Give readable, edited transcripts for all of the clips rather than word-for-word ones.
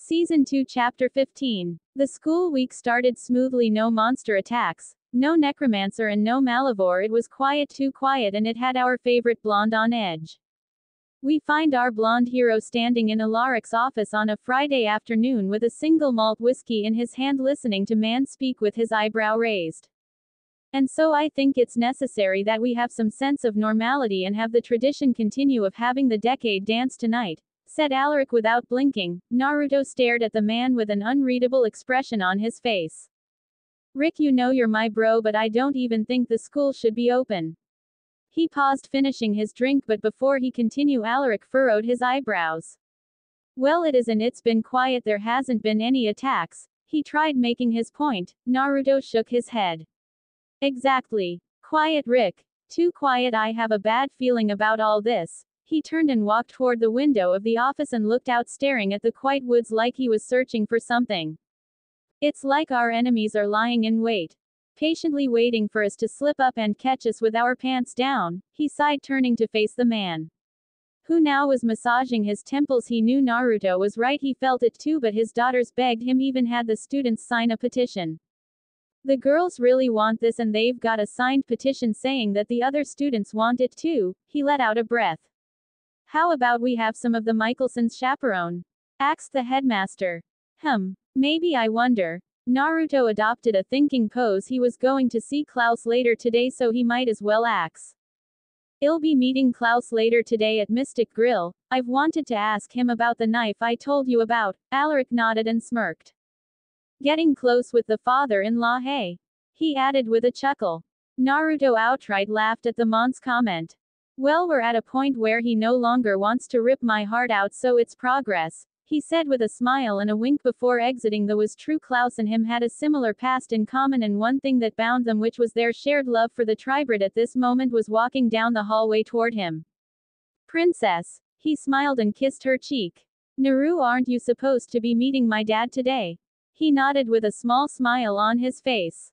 Season 2 Chapter 15. The school week started smoothly, no monster attacks, no necromancer and no malivore. It was quiet, too quiet, and it had our favorite blonde on edge. We find our blonde hero standing in Alaric's office on a Friday afternoon with a single malt whiskey in his hand, listening to man speak with his eyebrow raised. And so I think it's necessary that we have some sense of normality and have the tradition continue of having the decade dance tonight, said Alaric without blinking. Naruto stared at the man with an unreadable expression on his face. Rick, you know you're my bro, but I don't even think the school should be open. He paused, finishing his drink, but before he continued, Alaric furrowed his eyebrows. Well, it is, and it's been quiet. There hasn't been any attacks. He tried making his point. Naruto shook his head. Exactly. Quiet, Rick. Too quiet. I have a bad feeling about all this. He turned and walked toward the window of the office and looked out, staring at the quiet woods like he was searching for something. It's like our enemies are lying in wait, patiently waiting for us to slip up and catch us with our pants down, he sighed, turning to face the man, who now was massaging his temples. He knew Naruto was right, he felt it too, but his daughters begged him, even had the students sign a petition. The girls really want this, and they've got a signed petition saying that the other students want it too. He let out a breath. How about we have some of the Michelsons chaperone? Asked the headmaster. Maybe, I wonder. Naruto adopted a thinking pose. He was going to see Klaus later today, so he might as well ask. I'll be meeting Klaus later today at Mystic Grill. I've wanted to ask him about the knife I told you about. Alaric nodded and smirked. Getting close with the father-in-law, hey? He added with a chuckle. Naruto outright laughed at the Mon's comment. Well, we're at a point where he no longer wants to rip my heart out, so it's progress, he said with a smile and a wink before exiting. That was true. Klaus and him had a similar past in common, and one thing that bound them, which was their shared love for the tribrid, at this moment was walking down the hallway toward him. Princess. He smiled and kissed her cheek. Naru, aren't you supposed to be meeting my dad today? He nodded with a small smile on his face.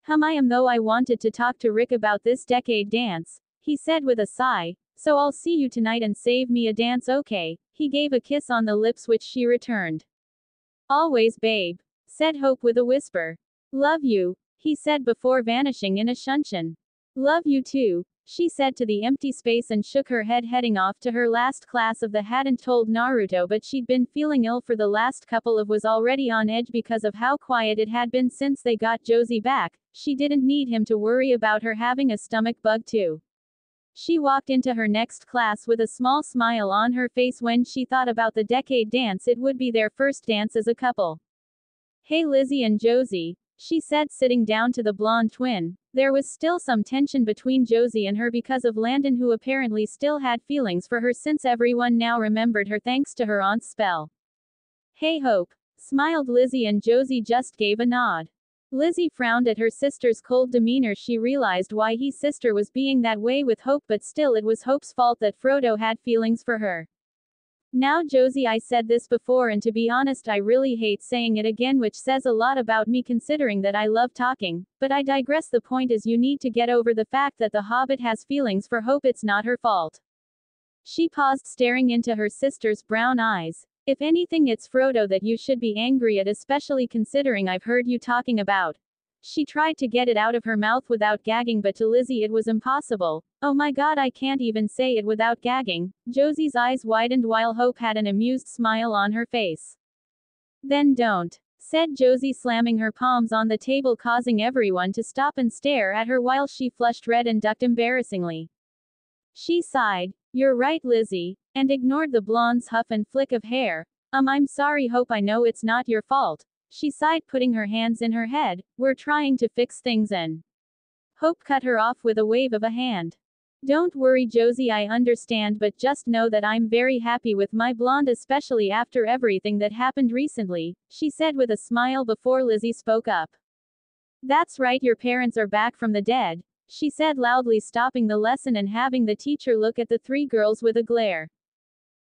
I am, though. I wanted to talk to Rick about this decade dance, he said with a sigh. So I'll see you tonight and save me a dance, okay? He gave a kiss on the lips, which she returned. Always, babe, said Hope with a whisper. Love you, he said before vanishing in a shunshin. Love you too, she said to the empty space and shook her head, heading off to her last class of the hadn't told Naruto, but she'd been feeling ill for the last couple of was already on edge because of how quiet it had been since they got Josie back. She didn't need him to worry about her having a stomach bug too. She walked into her next class with a small smile on her face when she thought about the decade dance. It would be their first dance as a couple. Hey Lizzie and Josie, she said, sitting down to the blonde twin. There was still some tension between Josie and her because of Landon, who apparently still had feelings for her since everyone now remembered her thanks to her aunt's spell. Hey Hope, smiled Lizzie, and Josie just gave a nod. Lizzie frowned at her sister's cold demeanor. She realized why his sister was being that way with Hope, but still it was Hope's fault that Frodo had feelings for her. Now Josie, I said this before, and to be honest I really hate saying it again, which says a lot about me considering that I love talking, but I digress. The point is, you need to get over the fact that the Hobbit has feelings for Hope. It's not her fault. She paused, staring into her sister's brown eyes. If anything, it's Frodo that you should be angry at, especially considering I've heard you talking about. She tried to get it out of her mouth without gagging, but to Lizzie it was impossible. Oh my god, I can't even say it without gagging. Josie's eyes widened while Hope had an amused smile on her face. Then don't, said Josie, slamming her palms on the table, causing everyone to stop and stare at her while she flushed red and ducked embarrassingly. She sighed. You're right, Lizzie, and ignored the blonde's huff and flick of hair. I'm sorry, Hope, I know it's not your fault. She sighed, putting her hands in her head. We're trying to fix things, and Hope cut her off with a wave of a hand. Don't worry, Josie, I understand, but just know that I'm very happy with my blonde, especially after everything that happened recently, she said with a smile before Lizzie spoke up. That's right, your parents are back from the dead, she said loudly, stopping the lesson and having the teacher look at the three girls with a glare.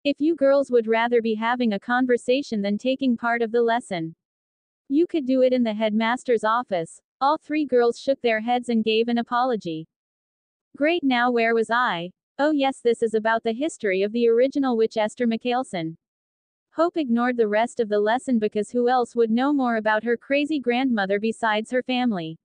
If you girls would rather be having a conversation than taking part of the lesson, you could do it in the headmaster's office. All three girls shook their heads and gave an apology. Great, now where was I? Oh yes, this is about the history of the original witch Esther Michelson. Hope ignored the rest of the lesson because who else would know more about her crazy grandmother besides her family?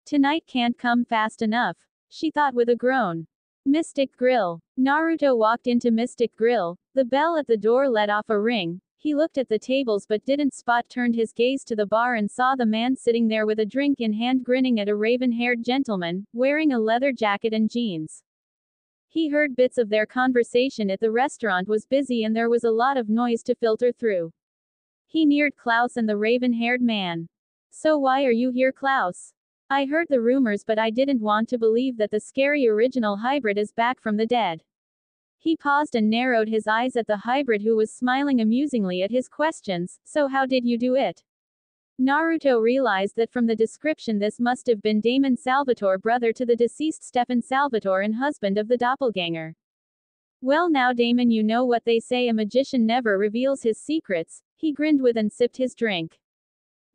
Tonight can't come fast enough, she thought with a groan. Mystic Grill. Naruto walked into Mystic Grill. The bell at the door let off a ring. He looked at the tables but didn't spot, turned his gaze to the bar and saw the man sitting there with a drink in hand grinning at a raven-haired gentleman, wearing a leather jacket and jeans. He heard bits of their conversation at the restaurant was busy and there was a lot of noise to filter through. He neared Klaus and the raven-haired man. So why are you here, Klaus? I heard the rumors but I didn't want to believe that the scary original hybrid is back from the dead. He paused and narrowed his eyes at the hybrid who was smiling amusingly at his questions. So how did you do it? Naruto realized that from the description this must have been Damon Salvatore, brother to the deceased Stefan Salvatore and husband of the doppelganger. Well now Damon, you know what they say, a magician never reveals his secrets. He grinned with and sipped his drink.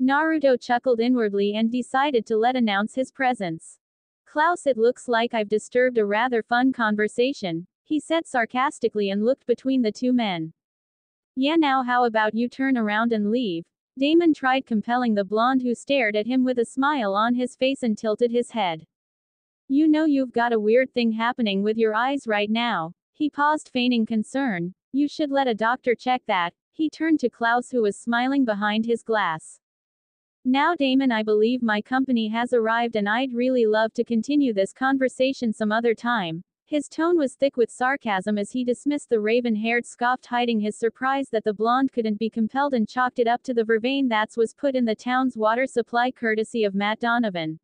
Naruto chuckled inwardly and decided to let announce his presence. Klaus, it looks like I've disturbed a rather fun conversation, he said sarcastically and looked between the two men. Yeah, now how about you turn around and leave? Damon tried compelling the blonde who stared at him with a smile on his face and tilted his head. You know you've got a weird thing happening with your eyes right now. He paused, feigning concern. You should let a doctor check that. He turned to Klaus who was smiling behind his glass. Now Damon, I believe my company has arrived and I'd really love to continue this conversation some other time. His tone was thick with sarcasm as he dismissed the raven-haired scoffed, hiding his surprise that the blonde couldn't be compelled, and chalked it up to the vervain that was put in the town's water supply courtesy of Matt Donovan.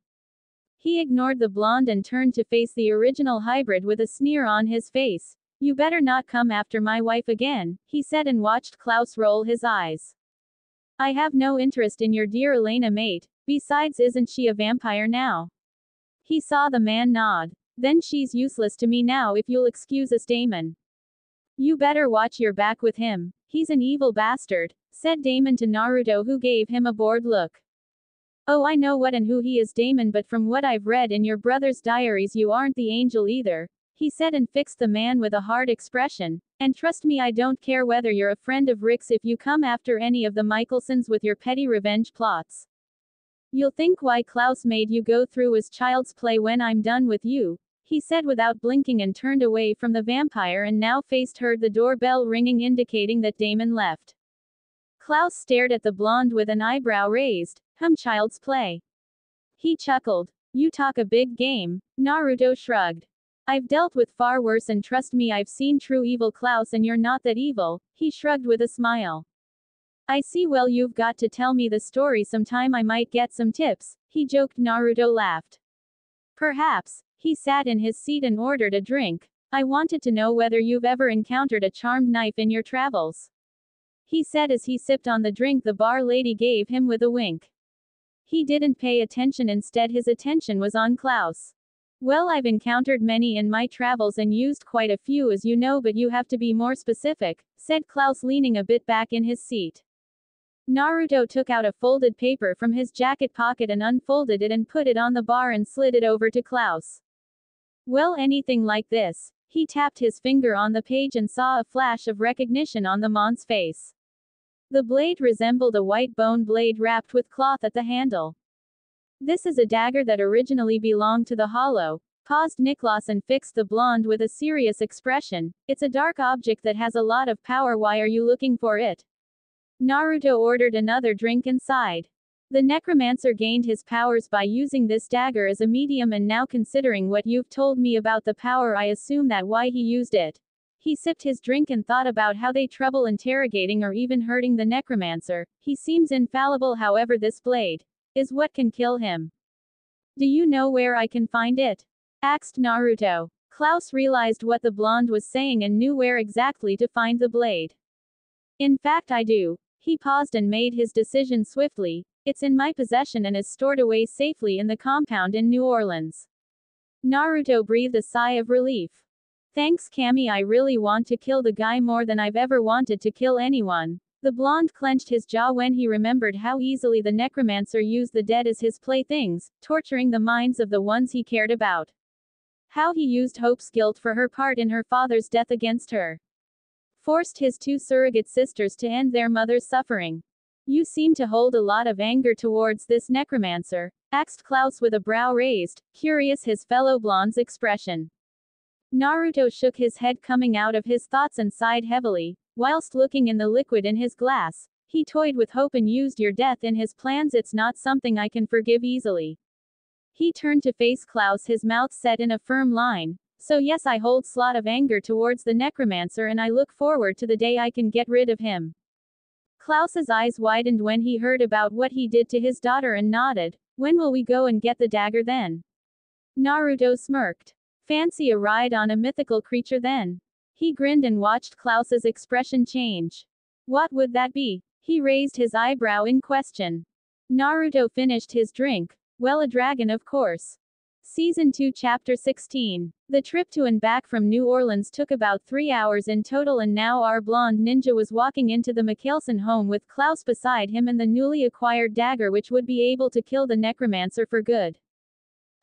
He ignored the blonde and turned to face the original hybrid with a sneer on his face. You better not come after my wife again, he said and watched Klaus roll his eyes. I have no interest in your dear Elena, mate. Besides, isn't she a vampire now? He saw the man nod. Then she's useless to me now, if you'll excuse us, Damon. You better watch your back with him. He's an evil bastard, said Damon to Naruto, who gave him a bored look. Oh, I know what and who he is, Damon, but from what I've read in your brother's diaries you aren't the angel either, he said and fixed the man with a hard expression. And trust me, I don't care whether you're a friend of Rick's if you come after any of the Michelsons with your petty revenge plots. You'll think why Klaus made you go through was child's play when I'm done with you, he said without blinking, and turned away from the vampire and now faced heard the doorbell ringing, indicating that Damon left. Klaus stared at the blonde with an eyebrow raised. Child's play. He chuckled. You talk a big game. Naruto shrugged. I've dealt with far worse and trust me, I've seen true evil, Klaus, and you're not that evil, he shrugged with a smile. I see, well you've got to tell me the story sometime, I might get some tips, he joked. Naruto laughed. Perhaps. He sat in his seat and ordered a drink. I wanted to know whether you've ever encountered a charmed knife in your travels, he said as he sipped on the drink the bar lady gave him with a wink. He didn't pay attention, instead his attention was on Klaus. Well, I've encountered many in my travels and used quite a few, as you know, but you have to be more specific, said Klaus, leaning a bit back in his seat. Naruto took out a folded paper from his jacket pocket and unfolded it and put it on the bar and slid it over to Klaus. Well, anything like this. He tapped his finger on the page and saw a flash of recognition on the man's face. The blade resembled a white bone blade wrapped with cloth at the handle. This is a dagger that originally belonged to the Hollow, paused Niklas and fixed the blonde with a serious expression. It's a dark object that has a lot of power. Why are you looking for it? Naruto ordered another drink and sighed. The necromancer gained his powers by using this dagger as a medium, and now considering what you've told me about the power, I assume that why he used it. He sipped his drink and thought about how they trouble interrogating or even hurting the necromancer. He seems infallible, however this blade is what can kill him. Do you know where I can find it? Asked Naruto. Klaus realized what the blonde was saying and knew where exactly to find the blade. In fact, I do. He paused and made his decision swiftly. It's in my possession and is stored away safely in the compound in New Orleans. Naruto breathed a sigh of relief. Thanks, Kami, I really want to kill the guy more than I've ever wanted to kill anyone. The blonde clenched his jaw when he remembered how easily the necromancer used the dead as his playthings, torturing the minds of the ones he cared about. How he used Hope's guilt for her part in her father's death against her. forced his two surrogate sisters to end their mother's suffering. You seem to hold a lot of anger towards this necromancer, asked Klaus with a brow raised, curious his fellow blonde's expression. Naruto shook his head coming out of his thoughts and sighed heavily, whilst looking in the liquid in his glass. He toyed with hope and used your death in his plans. It's not something I can forgive easily. He turned to face Klaus, his mouth set in a firm line. So yes, I hold a lot of anger towards the necromancer and I look forward to the day I can get rid of him. Klaus's eyes widened when he heard about what he did to his daughter and nodded. When will we go and get the dagger then? Naruto smirked. Fancy a ride on a mythical creature then? He grinned and watched Klaus's expression change. What would that be? He raised his eyebrow in question. Naruto finished his drink. Well, a dragon of course. Season 2 Chapter 16. The trip to and back from New Orleans took about 3 hours in total, and now our blonde ninja was walking into the Mikkelsen home with Klaus beside him and the newly acquired dagger which would be able to kill the necromancer for good.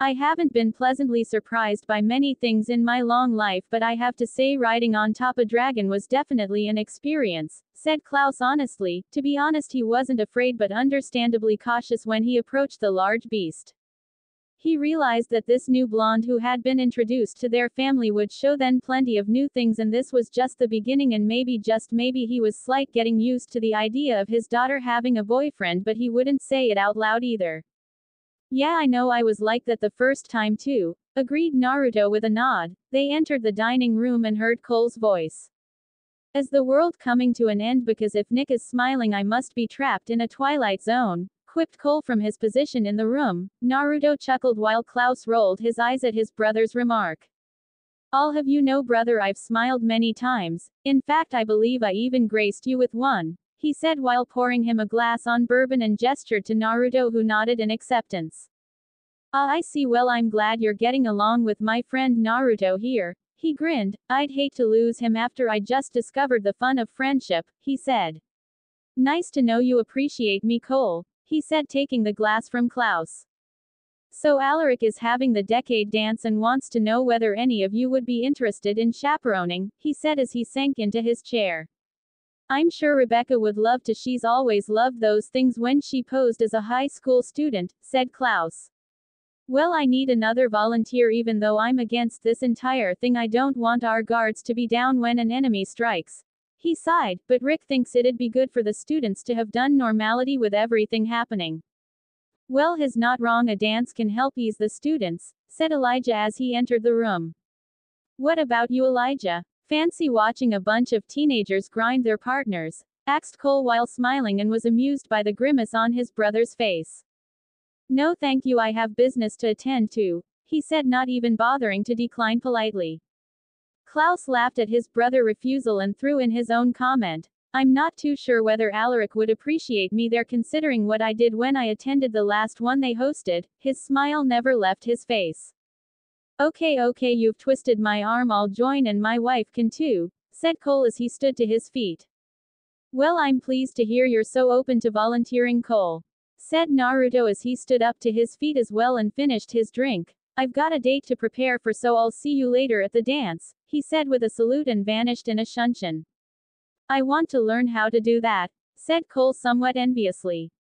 I haven't been pleasantly surprised by many things in my long life, but I have to say riding on top a dragon was definitely an experience, said Klaus honestly. To be honest, he wasn't afraid but understandably cautious when he approached the large beast. He realized that this new blonde who had been introduced to their family would show them plenty of new things, and this was just the beginning, and maybe just maybe he was slight getting used to the idea of his daughter having a boyfriend, but he wouldn't say it out loud either. Yeah, I know, I was like that the first time too, agreed Naruto with a nod. They entered the dining room and heard Cole's voice. Is the world coming to an end? Because if Nick is smiling, I must be trapped in a twilight zone, quipped Cole from his position in the room. Naruto chuckled while Klaus rolled his eyes at his brother's remark. I'll have you know, brother, I've smiled many times. In fact, I believe I even graced you with one, he said while pouring him a glass on bourbon and gestured to Naruto, who nodded in acceptance. Ah, I see. Well, I'm glad you're getting along with my friend Naruto here. He grinned. I'd hate to lose him after I just discovered the fun of friendship, he said. Nice to know you appreciate me, Cole, he said, taking the glass from Klaus. So Alaric is having the decade dance and wants to know whether any of you would be interested in chaperoning, he said as he sank into his chair. I'm sure Rebecca would love to. She's always loved those things when she posed as a high school student, said Klaus. Well, I need another volunteer. Even though I'm against this entire thing, I don't want our guards to be down when an enemy strikes. He sighed, but Rick thinks it'd be good for the students to have done normality with everything happening. Well, he's not wrong. A dance can help ease the students, said Elijah as he entered the room. What about you, Elijah? Fancy watching a bunch of teenagers grind their partners? Asked Cole while smiling and was amused by the grimace on his brother's face. No thank you, I have business to attend to, he said, not even bothering to decline politely. Klaus laughed at his brother's refusal and threw in his own comment. I'm not too sure whether Alaric would appreciate me there considering what I did when I attended the last one they hosted. His smile never left his face. Okay, you've twisted my arm, I'll join and my wife can too, said Cole as he stood to his feet. Well, I'm pleased to hear you're so open to volunteering, Cole, said Naruto as he stood up to his feet as well and finished his drink. I've got a date to prepare for, so I'll see you later at the dance, he said with a salute and vanished in a shunshin. I want to learn how to do that, said Cole somewhat enviously.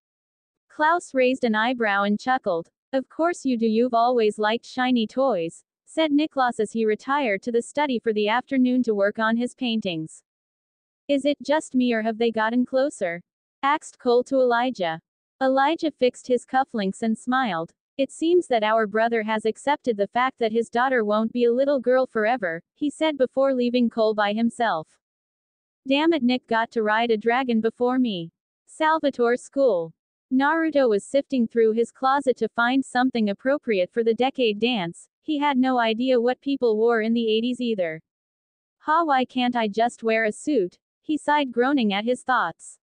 Klaus raised an eyebrow and chuckled. Of course you do, you've always liked shiny toys, said Niklas as he retired to the study for the afternoon to work on his paintings. Is it just me or have they gotten closer? Asked Cole to Elijah. Elijah fixed his cufflinks and smiled. It seems that our brother has accepted the fact that his daughter won't be a little girl forever, he said before leaving Cole by himself. Damn it, Nick got to ride a dragon before me. Salvatore's school. Naruto was sifting through his closet to find something appropriate for the decade dance. He had no idea what people wore in the 80s either. Why can't I just wear a suit? He sighed, groaning at his thoughts.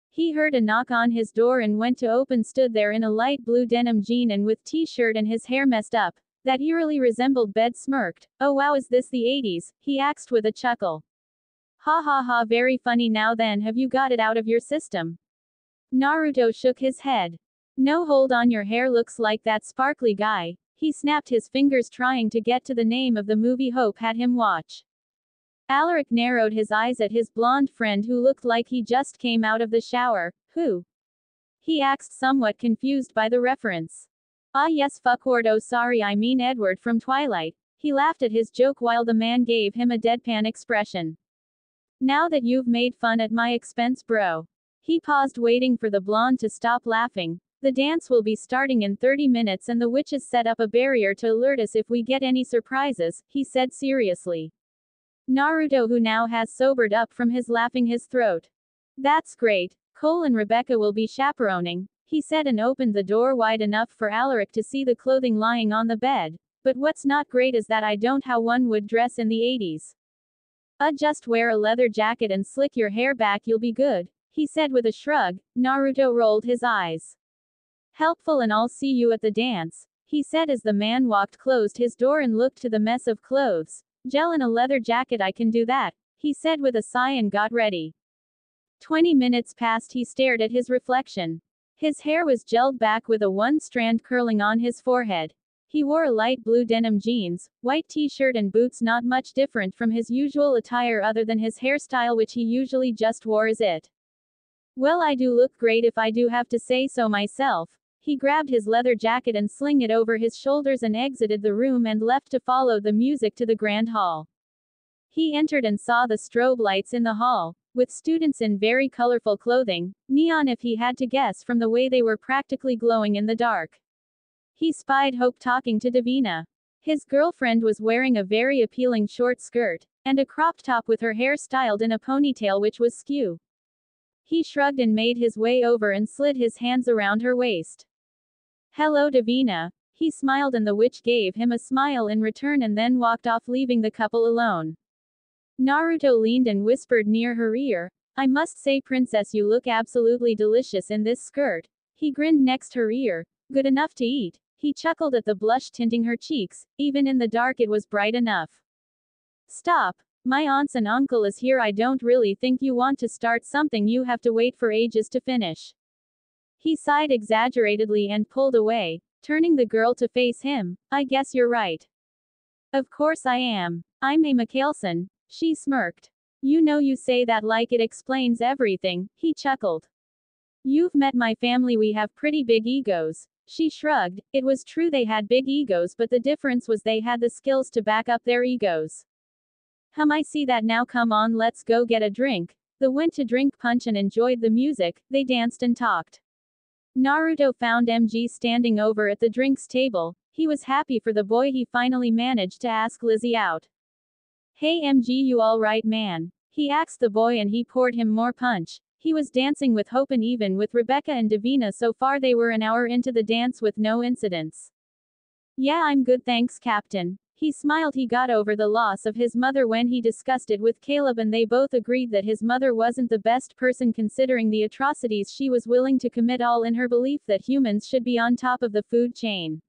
He heard a knock on his door and went to open. Stood there in a light blue denim jean and with t-shirt and his hair messed up, that eerily resembled bed, smirked. Oh wow, is this the 80s? He asked with a chuckle. Ha, very funny. Now then, have you got it out of your system? Naruto shook his head. No, hold on, your hair looks like that sparkly guy. He snapped his fingers trying to get to the name of the movie Hope had him watch. Alaric narrowed his eyes at his blonde friend who looked like he just came out of the shower. Who? He asked, somewhat confused by the reference. Ah yes, fuckward, oh sorry, I mean Edward from Twilight. He laughed at his joke while the man gave him a deadpan expression. Now that you've made fun at my expense, bro. He paused, waiting for the blonde to stop laughing. The dance will be starting in 30 minutes and the witches set up a barrier to alert us if we get any surprises, he said seriously. Naruto, who now has sobered up from his laughing his throat. That's great. Cole and Rebecca will be chaperoning, he said, and opened the door wide enough for Alaric to see the clothing lying on the bed. But what's not great is that I don't how one would dress in the 80s. Just wear a leather jacket and slick your hair back, you'll be good, he said with a shrug. Naruto rolled his eyes. Helpful, and I'll see you at the dance, he said as the man closed his door and looked to the mess of clothes. Gel in a leather jacket, I can do that, he said with a sigh and got ready. 20 minutes passed. He stared at his reflection. His hair was gelled back with a one strand curling on his forehead. He wore a light blue denim jeans, white t-shirt and boots, not much different from his usual attire other than his hairstyle, which he usually just wore as it. Well, I do look great if I do have to say so myself. He grabbed his leather jacket and slung it over his shoulders and exited the room and left to follow the music to the grand hall. He entered and saw the strobe lights in the hall, with students in very colorful clothing, neon if he had to guess from the way they were practically glowing in the dark. He spied Hope talking to Davina. His girlfriend was wearing a very appealing short skirt, and a crop top with her hair styled in a ponytail which was skew. He shrugged and made his way over and slid his hands around her waist. Hello, Davina. He smiled and the witch gave him a smile in return and then walked off, leaving the couple alone. Naruto leaned and whispered near her ear, I must say, princess, you look absolutely delicious in this skirt. He grinned next her ear. Good enough to eat. He chuckled at the blush tinting her cheeks. Even in the dark it was bright enough. Stop. My aunts and uncle is here. I don't really think you want to start something you have to wait for ages to finish. He sighed exaggeratedly and pulled away, turning the girl to face him. I guess you're right. Of course I am. I'm a Mikhailson. She smirked. You know, you say that like it explains everything, he chuckled. You've met my family, we have pretty big egos. She shrugged. It was true they had big egos, but the difference was they had the skills to back up their egos. I see that now. Come on, let's go get a drink. They went to drink punch and enjoyed the music. They danced and talked. Naruto found MG standing over at the drinks table. He was happy for the boy. He finally managed to ask Lizzie out. Hey MG, you alright, man? He asked the boy and he poured him more punch. He was dancing with Hope and even with Rebecca and Davina. So far they were an hour into the dance with no incidents. Yeah, I'm good, thanks, Captain. He smiled. He got over the loss of his mother when he discussed it with Caleb, and they both agreed that his mother wasn't the best person considering the atrocities she was willing to commit, all in her belief that humans should be on top of the food chain.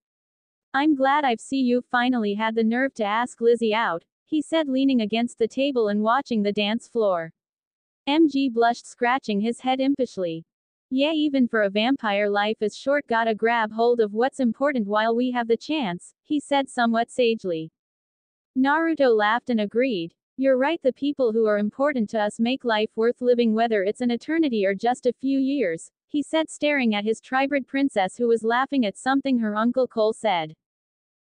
I'm glad I've seen you finally had the nerve to ask Lizzie out, he said, leaning against the table and watching the dance floor. MG blushed, scratching his head impishly. Yeah, even for a vampire, life is short. Gotta grab hold of what's important while we have the chance, he said somewhat sagely. Naruto laughed and agreed. You're right, the people who are important to us make life worth living, whether it's an eternity or just a few years, he said, staring at his tribrid princess who was laughing at something her Uncle Cole said.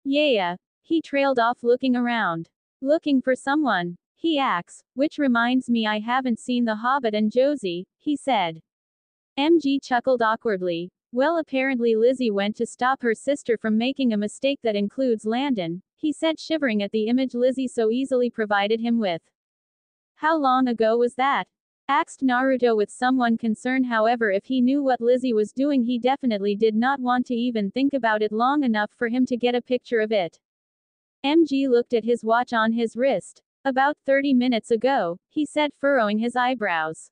Yeah. He trailed off, looking around. Looking for someone? He asks, which reminds me I haven't seen The Hobbit and Josie, he said. MG chuckled awkwardly. Well, apparently Lizzie went to stop her sister from making a mistake that includes Landon, he said, shivering at the image Lizzie so easily provided him with. How long ago was that? Asked Naruto with someone concern. However, if he knew what Lizzie was doing, he definitely did not want to even think about it long enough for him to get a picture of it. MG looked at his watch on his wrist. About 30 minutes ago, he said, furrowing his eyebrows.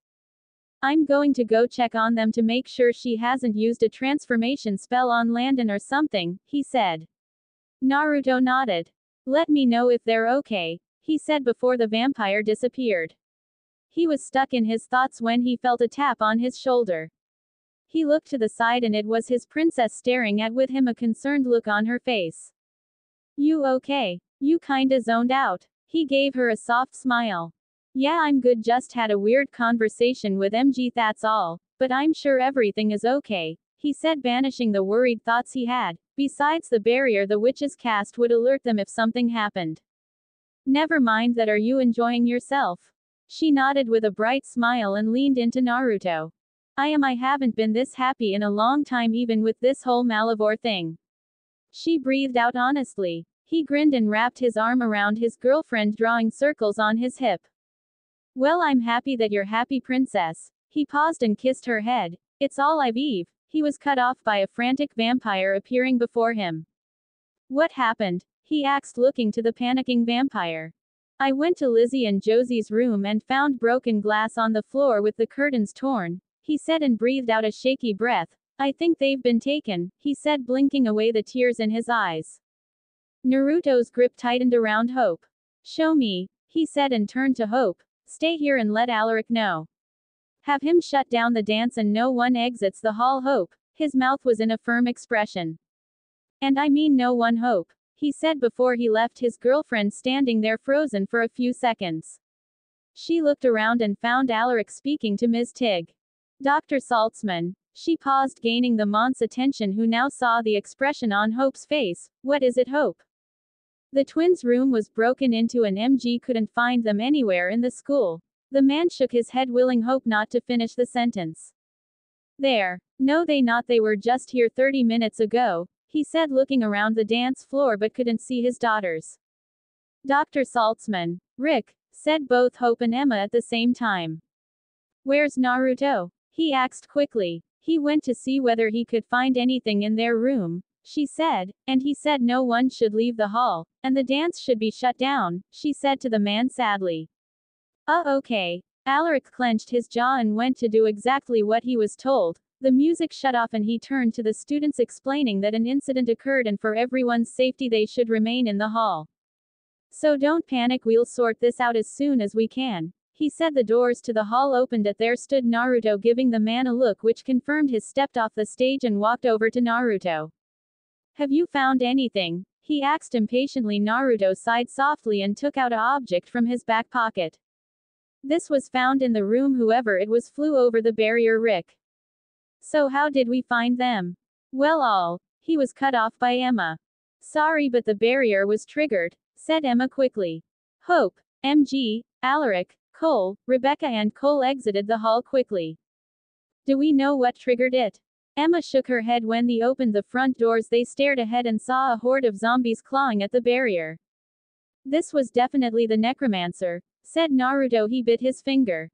I'm going to go check on them to make sure she hasn't used a transformation spell on Landon or something, he said. Naruto nodded. Let me know if they're okay, he said before the vampire disappeared. He was stuck in his thoughts when he felt a tap on his shoulder. He looked to the side and it was his princess staring at with him, a concerned look on her face. You okay? You kinda zoned out, He gave her a soft smile. Yeah, I'm good, just had a weird conversation with MG, that's all, but I'm sure everything is okay, he said, banishing the worried thoughts he had. Besides the barrier the witches cast would alert them if something happened. Never mind that, are you enjoying yourself? She nodded with a bright smile and leaned into Naruto. I haven't been this happy in a long time, even with this whole Malivore thing. She breathed out honestly. He grinned and wrapped his arm around his girlfriend, drawing circles on his hip. Well, I'm happy that you're happy, princess. He paused and kissed her head. It's all I've Eve. He was cut off by a frantic vampire appearing before him. What happened? He asked, looking to the panicking vampire. I went to Lizzie and Josie's room and found broken glass on the floor with the curtains torn, he said, and breathed out a shaky breath. I think they've been taken, he said, blinking away the tears in his eyes. Naruto's grip tightened around Hope. Show me, he said, and turned to Hope. Stay here and let Alaric know. Have him shut down the dance and no one exits the hall, Hope. His mouth was in a firm expression. And I mean no one, Hope, he said before he left, his girlfriend standing there frozen for a few seconds. She looked around and found Alaric speaking to Ms. Tig. Dr. Saltzman. She paused, gaining the Mont's attention, who now saw the expression on Hope's face. What is it, Hope? The twins' room was broken into and MG couldn't find them anywhere in the school. The man shook his head, willing Hope not to finish the sentence. There. No, they were just here 30 minutes ago, he said, looking around the dance floor but couldn't see his daughters. Dr. Saltzman. Rick, said both Hope and Emma at the same time. Where's Naruto? He asked quickly. He went to see whether he could find anything in their room, she said, and he said no one should leave the hall, and the dance should be shut down, she said to the man sadly. Okay. Alaric clenched his jaw and went to do exactly what he was told. The music shut off and he turned to the students, explaining that an incident occurred and for everyone's safety they should remain in the hall. So don't panic, we'll sort this out as soon as we can, he said. The doors to the hall opened and there stood Naruto, giving the man a look which confirmed his stepped off the stage and walked over to Naruto. Have you found anything? He asked impatiently. Naruto sighed softly and took out an object from his back pocket. This was found in the room, whoever it was flew over the barrier, Rick. So how did we find them? Well, he was cut off by Emma. Sorry, but the barrier was triggered, said Emma quickly. Hope, MG, Alaric, Cole, Rebecca and Cole exited the hall quickly. Do we know what triggered it? Emma shook her head. When they opened the front doors they stared ahead and saw a horde of zombies clawing at the barrier. This was definitely the necromancer, said Naruto. He bit his finger.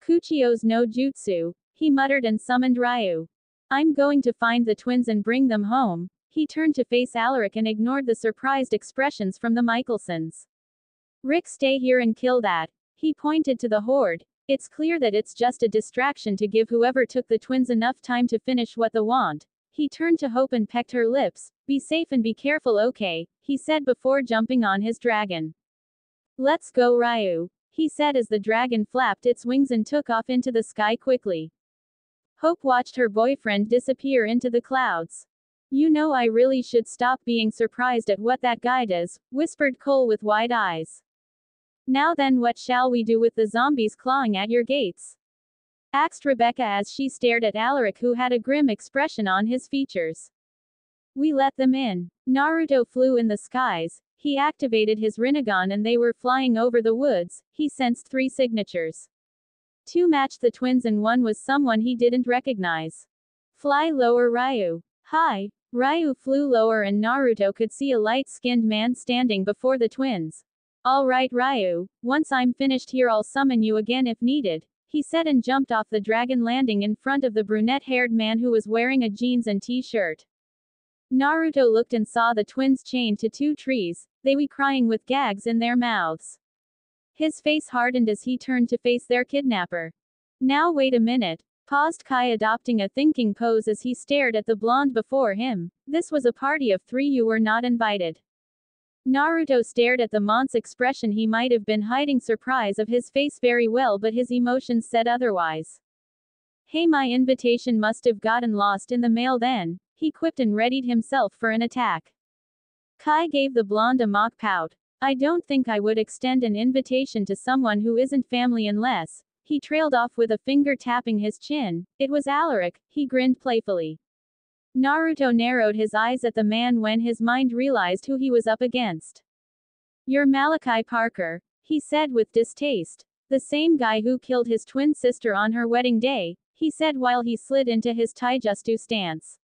Kuchio's no jutsu, he muttered and summoned Ryu. I'm going to find the twins and bring them home. He turned to face Alaric and ignored the surprised expressions from the Michelsons. Rick, stay here and kill that. He pointed to the horde. It's clear that it's just a distraction to give whoever took the twins enough time to finish what they want. He turned to Hope and pecked her lips. Be safe and be careful, okay? He said before jumping on his dragon. Let's go, Ryu, he said as the dragon flapped its wings and took off into the sky quickly. Hope watched her boyfriend disappear into the clouds. You know, I really should stop being surprised at what that guy does, whispered Cole with wide eyes. Now then, what shall we do with the zombies clawing at your gates? Asked Rebecca as she stared at Alaric, who had a grim expression on his features. We let them in. Naruto flew in the skies. He activated his Rinnegan and they were flying over the woods. He sensed 3 signatures. 2 matched the twins and 1 was someone he didn't recognize. Fly lower, Ryu. Hi. Ryu flew lower and Naruto could see a light-skinned man standing before the twins. All right, Ryu, once I'm finished here I'll summon you again if needed, he said and jumped off the dragon, landing in front of the brunette-haired man who was wearing a jeans and t-shirt. Naruto looked and saw the twins chained to 2 trees, they were crying with gags in their mouths. His face hardened as he turned to face their kidnapper. Now wait a minute, paused Kai, adopting a thinking pose as he stared at the blonde before him. This was a party of 3, you were not invited. Naruto stared at the Mont's expression. He might have been hiding surprise of his face very well, but his emotions said otherwise. Hey, my invitation must have gotten lost in the mail then, he quipped and readied himself for an attack. Kai gave the blonde a mock pout. I don't think I would extend an invitation to someone who isn't family unless. He trailed off with a finger tapping his chin. It was Alaric, he grinned playfully. Naruto narrowed his eyes at the man when his mind realized who he was up against. You're Malachi Parker, he said with distaste. The same guy who killed his twin sister on her wedding day, he said while he slid into his taijutsu stance.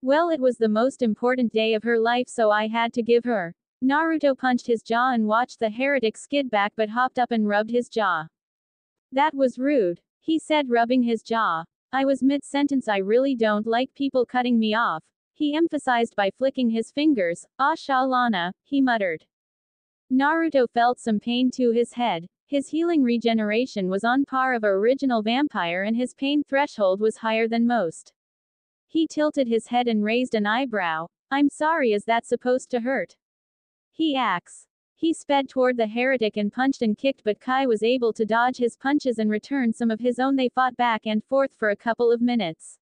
Well, it was the most important day of her life, so I had to give her. Naruto punched his jaw and watched the heretic skid back but hopped up and rubbed his jaw. That was rude, he said, rubbing his jaw. I was mid-sentence. I really don't like people cutting me off, he emphasized by flicking his fingers. Ah, Shalana, he muttered. Naruto felt some pain to his head. His healing regeneration was on par of an original vampire and his pain threshold was higher than most. He tilted his head and raised an eyebrow. I'm sorry, is that supposed to hurt? He acts. He sped toward the heretic and punched and kicked, but Kai was able to dodge his punches and return some of his own. They fought back and forth for a couple of minutes.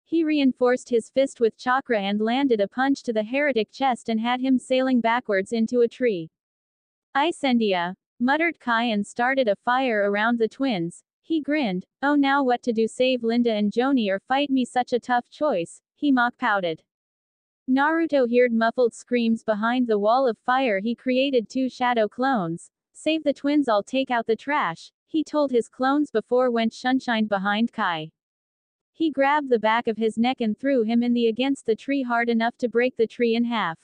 He reinforced his fist with chakra and landed a punch to the heretic chest and had him sailing backwards into a tree. Icendia, muttered Kai and started a fire around the twins. He grinned. Oh, now what to do? Save Linda and Joni or fight me? Such a tough choice, he mock pouted. Naruto heard muffled screams behind the wall of fire. He created 2 shadow clones. Save the twins, I'll take out the trash, he told his clones before went Sunshine behind Kai. He grabbed the back of his neck and threw him in the against the tree hard enough to break the tree in half.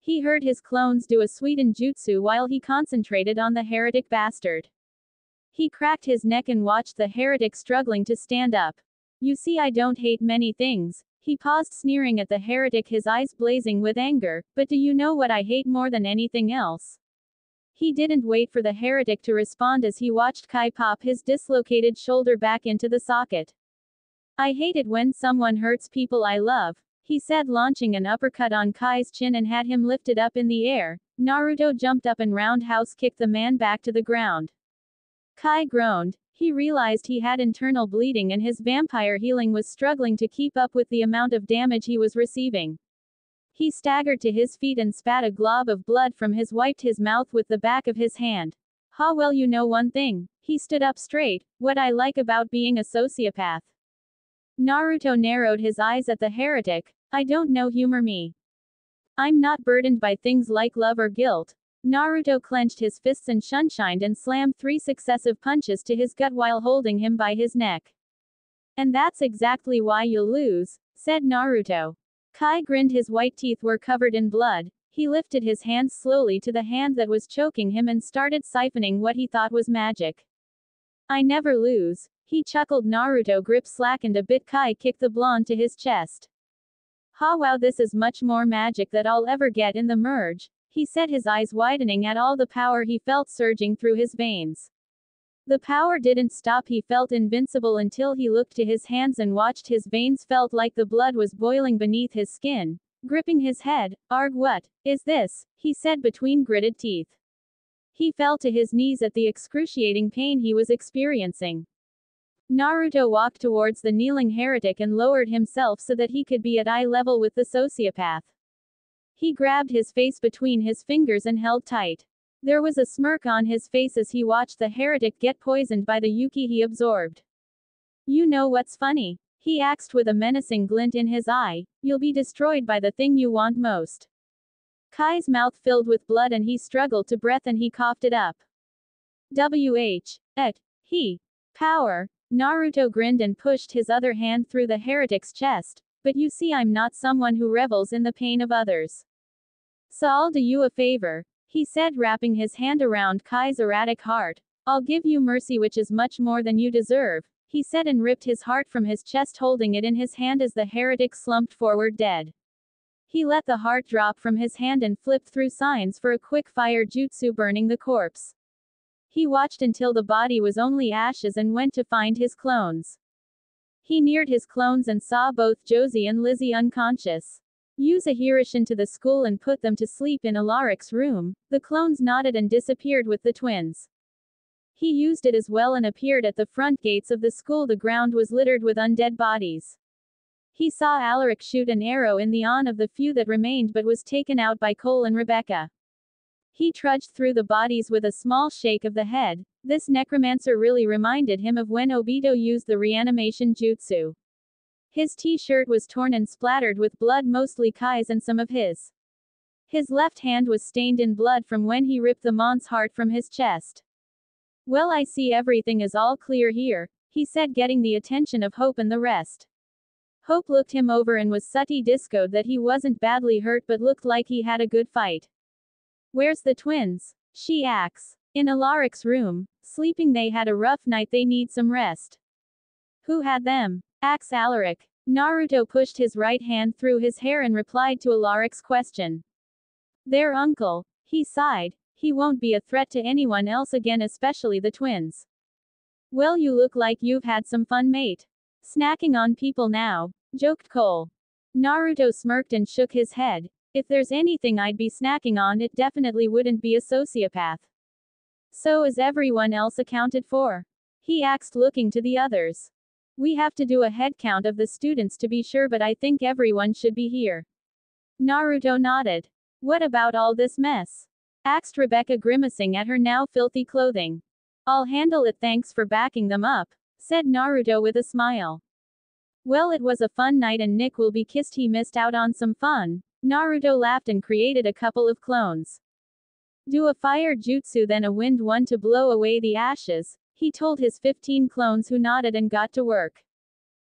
He heard his clones do a Suiten jutsu while he concentrated on the heretic bastard. He cracked his neck and watched the heretic struggling to stand up. You see, I don't hate many things. He paused, sneering at the heretic, his eyes blazing with anger. But do you know what I hate more than anything else? He didn't wait for the heretic to respond as he watched Kai pop his dislocated shoulder back into the socket. I hate it when someone hurts people I love, he said, launching an uppercut on Kai's chin and had him lifted up in the air. Naruto jumped up and roundhouse kicked the man back to the ground. Kai groaned. He realized he had internal bleeding and his vampire healing was struggling to keep up with the amount of damage he was receiving. He staggered to his feet and spat a glob of blood from his, wiped his mouth with the back of his hand. Ha, well, you know one thing. He stood up straight. What I like about being a sociopath. Naruto narrowed his eyes at the heretic. I don't know, humor me. I'm not burdened by things like love or guilt. Naruto clenched his fists and sunshined and slammed 3 successive punches to his gut while holding him by his neck. And that's exactly why you'll lose, said Naruto. Kai grinned, his white teeth were covered in blood. He lifted his hand slowly to the hand that was choking him and started siphoning what he thought was magic. I never lose, he chuckled. Naruto grip slackened a bit. Kai kicked the blonde to his chest. Ha, wow, this is much more magic that I'll ever get in the merge, he said, his eyes widening at all the power he felt surging through his veins. The power didn't stop. He felt invincible until he looked to his hands and watched his veins felt like the blood was boiling beneath his skin. Gripping his head, Arg, what is this? He said between gritted teeth. He fell to his knees at the excruciating pain he was experiencing. Naruto walked towards the kneeling heretic and lowered himself so that he could be at eye level with the sociopath. He grabbed his face between his fingers and held tight. There was a smirk on his face as he watched the heretic get poisoned by the Yuki he absorbed. You know what's funny? He asked with a menacing glint in his eye. You'll be destroyed by the thing you want most. Kai's mouth filled with blood and he struggled to breath and he coughed it up. He. Power. Naruto grinned and pushed his other hand through the heretic's chest. But you see, I'm not someone who revels in the pain of others. So I'll do you a favor, he said, wrapping his hand around Kai's erratic heart. I'll give you mercy, which is much more than you deserve, he said, and ripped his heart from his chest, holding it in his hand as the heretic slumped forward dead. He let the heart drop from his hand and flipped through signs for a quick fire jutsu, burning the corpse. He watched until the body was only ashes and went to find his clones. He neared his clones and saw both Josie and Lizzie unconscious. Use a Hirishin to the school and put them to sleep in Alaric's room. The clones nodded and disappeared with the twins. He used it as well and appeared at the front gates of the school. The ground was littered with undead bodies. He saw Alaric shoot an arrow in the on of the few that remained but was taken out by Cole and Rebecca. He trudged through the bodies with a small shake of the head. This necromancer really reminded him of when Obito used the reanimation jutsu. His t-shirt was torn and splattered with blood, mostly Kai's and some of his. His left hand was stained in blood from when he ripped the mon's heart from his chest. Well, I see everything is all clear here, he said, getting the attention of Hope and the rest. Hope looked him over and was sooty discoed that he wasn't badly hurt but looked like he had a good fight. Where's the twins? She asks. In Alaric's room, sleeping. They had a rough night, they need some rest. Who had them? Asks Alaric. Naruto pushed his right hand through his hair and replied to Alaric's question. Their uncle. He sighed. He won't be a threat to anyone else again, especially the twins. Well, you look like you've had some fun, mate. Snacking on people now, joked Cole. Naruto smirked and shook his head. If there's anything I'd be snacking on, it definitely wouldn't be a sociopath. So is everyone else accounted for? He asked, looking to the others. We have to do a head count of the students to be sure, but I think everyone should be here. Naruto nodded. What about all this mess? Asked Rebecca, grimacing at her now filthy clothing. I'll handle it, thanks for backing them up, said Naruto with a smile. Well, it was a fun night and Nick will be kissed. He missed out on some fun. Naruto laughed and created a couple of clones. Do a fire jutsu, then a wind one to blow away the ashes, he told his 15 clones, who nodded and got to work.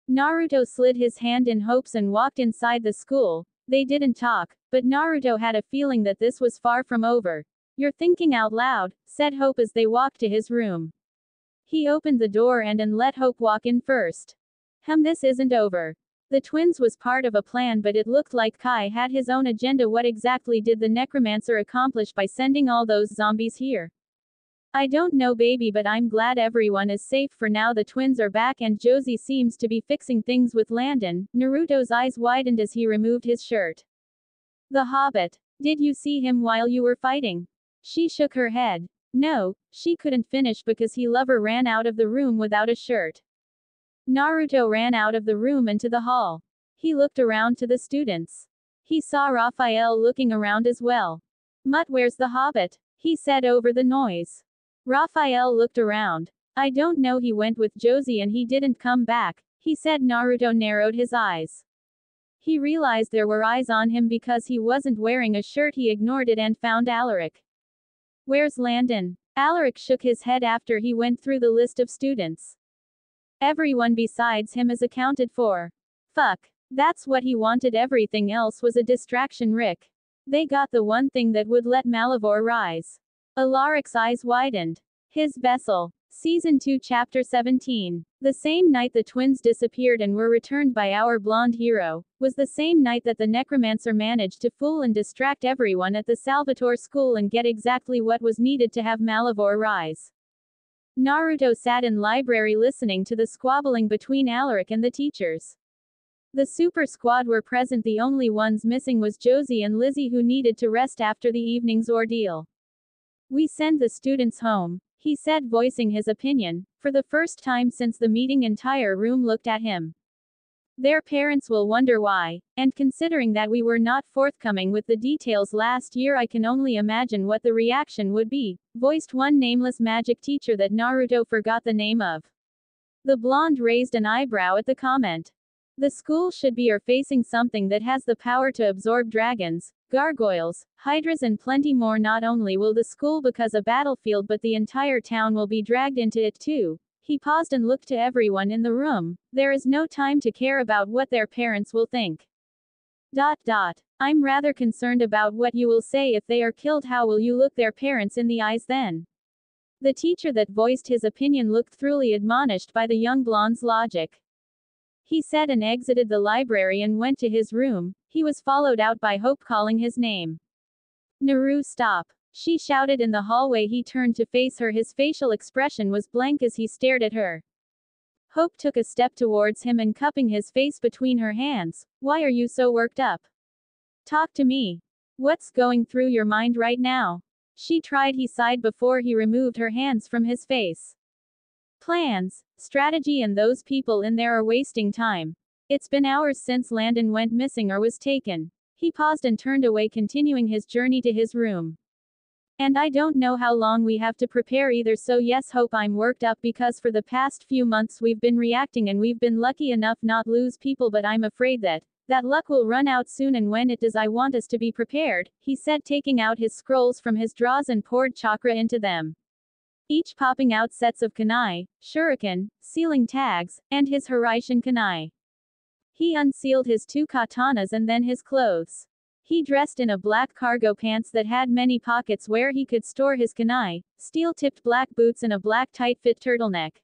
Naruto slid his hand in Hope's and walked inside the school. They didn't talk, but Naruto had a feeling that this was far from over. You're thinking out loud, said Hope as they walked to his room. He opened the door and let Hope walk in first. This isn't over. The twins was part of a plan, but it looked like Kai had his own agenda. What exactly did the necromancer accomplish by sending all those zombies here? I don't know, baby, but I'm glad everyone is safe for now. The twins are back and Josie seems to be fixing things with Landon. Naruto's eyes widened as he removed his shirt. The Hobbit. Did you see him while you were fighting? She shook her head. No, she couldn't finish because he lover ran out of the room without a shirt. Naruto ran out of the room and to the hall. He looked around to the students. He saw Raphael looking around as well. Mutt, where's the Hobbit? He said over the noise. Raphael looked around. I don't know, he went with Josie and he didn't come back, he said. Naruto narrowed his eyes. He realized there were eyes on him because he wasn't wearing a shirt. He ignored it and found Alaric. Where's Landon? Alaric shook his head after he went through the list of students. Everyone besides him is accounted for. Fuck. That's what he wanted. Everything else was a distraction, Rick. They got the one thing that would let Malivore rise. Alaric's eyes widened. His vessel. Season 2 Chapter 17. The same night the twins disappeared and were returned by our blonde hero, was the same night that the necromancer managed to fool and distract everyone at the Salvatore school and get exactly what was needed to have Malivore rise. Naruto sat in library listening to the squabbling between Alaric and the teachers. The super squad were present. The only ones missing was Josie and Lizzie, who needed to rest after the evening's ordeal. We send the students home, he said, voicing his opinion. For the first time since the meeting, entire room looked at him. Their parents will wonder why, and considering that we were not forthcoming with the details last year, I can only imagine what the reaction would be, voiced one nameless magic teacher that Naruto forgot the name of. The blonde raised an eyebrow at the comment. The school should be facing something that has the power to absorb dragons, gargoyles, hydras and plenty more. Not only will the school become a battlefield, but the entire town will be dragged into it too. He paused and looked to everyone in the room. There is no time to care about what their parents will think. I'm rather concerned about what you will say if they are killed. How will you look their parents in the eyes then? The teacher that voiced his opinion looked thoroughly admonished by the young blonde's logic. He said and exited the library and went to his room. He was followed out by Hope calling his name. Naru, stop. She shouted in the hallway. He turned to face her. His facial expression was blank as he stared at her. Hope took a step towards him and cupping his face between her hands. Why are you so worked up? Talk to me. What's going through your mind right now? She tried. He sighed before he removed her hands from his face. Plans, strategy, and those people in there are wasting time. It's been hours since Landon went missing or was taken. He paused and turned away, continuing his journey to his room. And I don't know how long we have to prepare either, so yes, hope I'm worked up because for the past few months we've been reacting and we've been lucky enough not lose people, but I'm afraid that luck will run out soon, and when it does I want us to be prepared, he said, taking out his scrolls from his drawers and poured chakra into them, each popping out sets of kunai, shuriken, sealing tags, and his Hiraishin kunai. He unsealed his 2 katanas and then his clothes. He dressed in a black cargo pants that had many pockets where he could store his kunai, steel-tipped black boots and a black tight-fit turtleneck.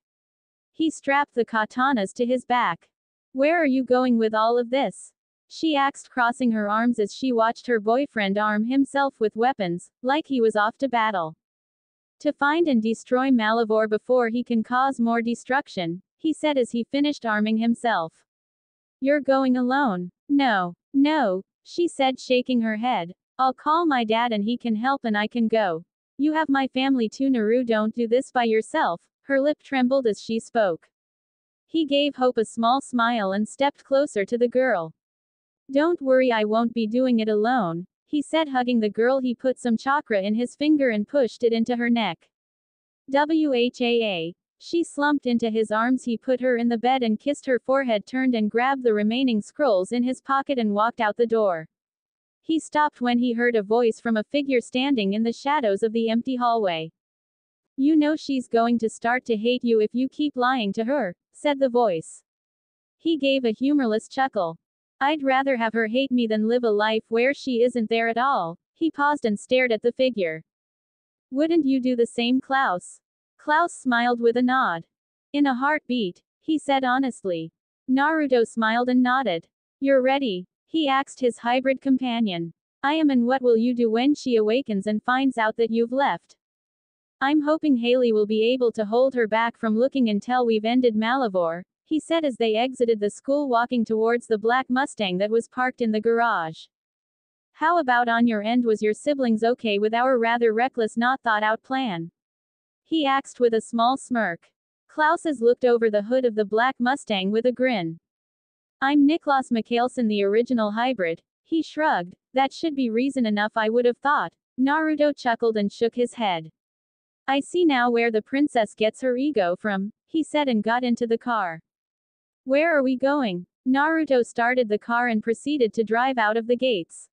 He strapped the katanas to his back. "Where are you going with all of this?" she asked, crossing her arms as she watched her boyfriend arm himself with weapons, like he was off to battle. "To find and destroy Malivore before he can cause more destruction," he said as he finished arming himself. "You're going alone?" No, she said, shaking her head. "I'll call my dad and he can help and I can go. You have my family too, Naru, don't do this by yourself." Her lip trembled as she spoke. He gave Hope a small smile and stepped closer to the girl. "Don't worry, I won't be doing it alone," he said, hugging the girl. He put some chakra in his finger and pushed it into her neck. Whaa. She slumped into his arms. He put her in the bed and kissed her forehead, turned and grabbed the remaining scrolls in his pocket and walked out the door. He stopped when he heard a voice from a figure standing in the shadows of the empty hallway. "You know she's going to start to hate you if you keep lying to her," said the voice. He gave a humorless chuckle. "I'd rather have her hate me than live a life where she isn't there at all." He paused and stared at the figure. "Wouldn't you do the same, Klaus?" Klaus smiled with a nod. "In a heartbeat," he said honestly. Naruto smiled and nodded. "You're ready?" he asked his hybrid companion. "I am, and what will you do when she awakens and finds out that you've left?" "I'm hoping Haley will be able to hold her back from looking until we've ended Malivore," he said as they exited the school, walking towards the black Mustang that was parked in the garage. "How about on your end, was your siblings okay with our rather reckless, not thought out plan?" he asked with a small smirk. Klaus looked over the hood of the black Mustang with a grin. "I'm Niklas Mikhailson, the original hybrid," he shrugged. "That should be reason enough, I would have thought." Naruto chuckled and shook his head. "I see now where the princess gets her ego from," he said and got into the car. "Where are we going?" Naruto started the car and proceeded to drive out of the gates.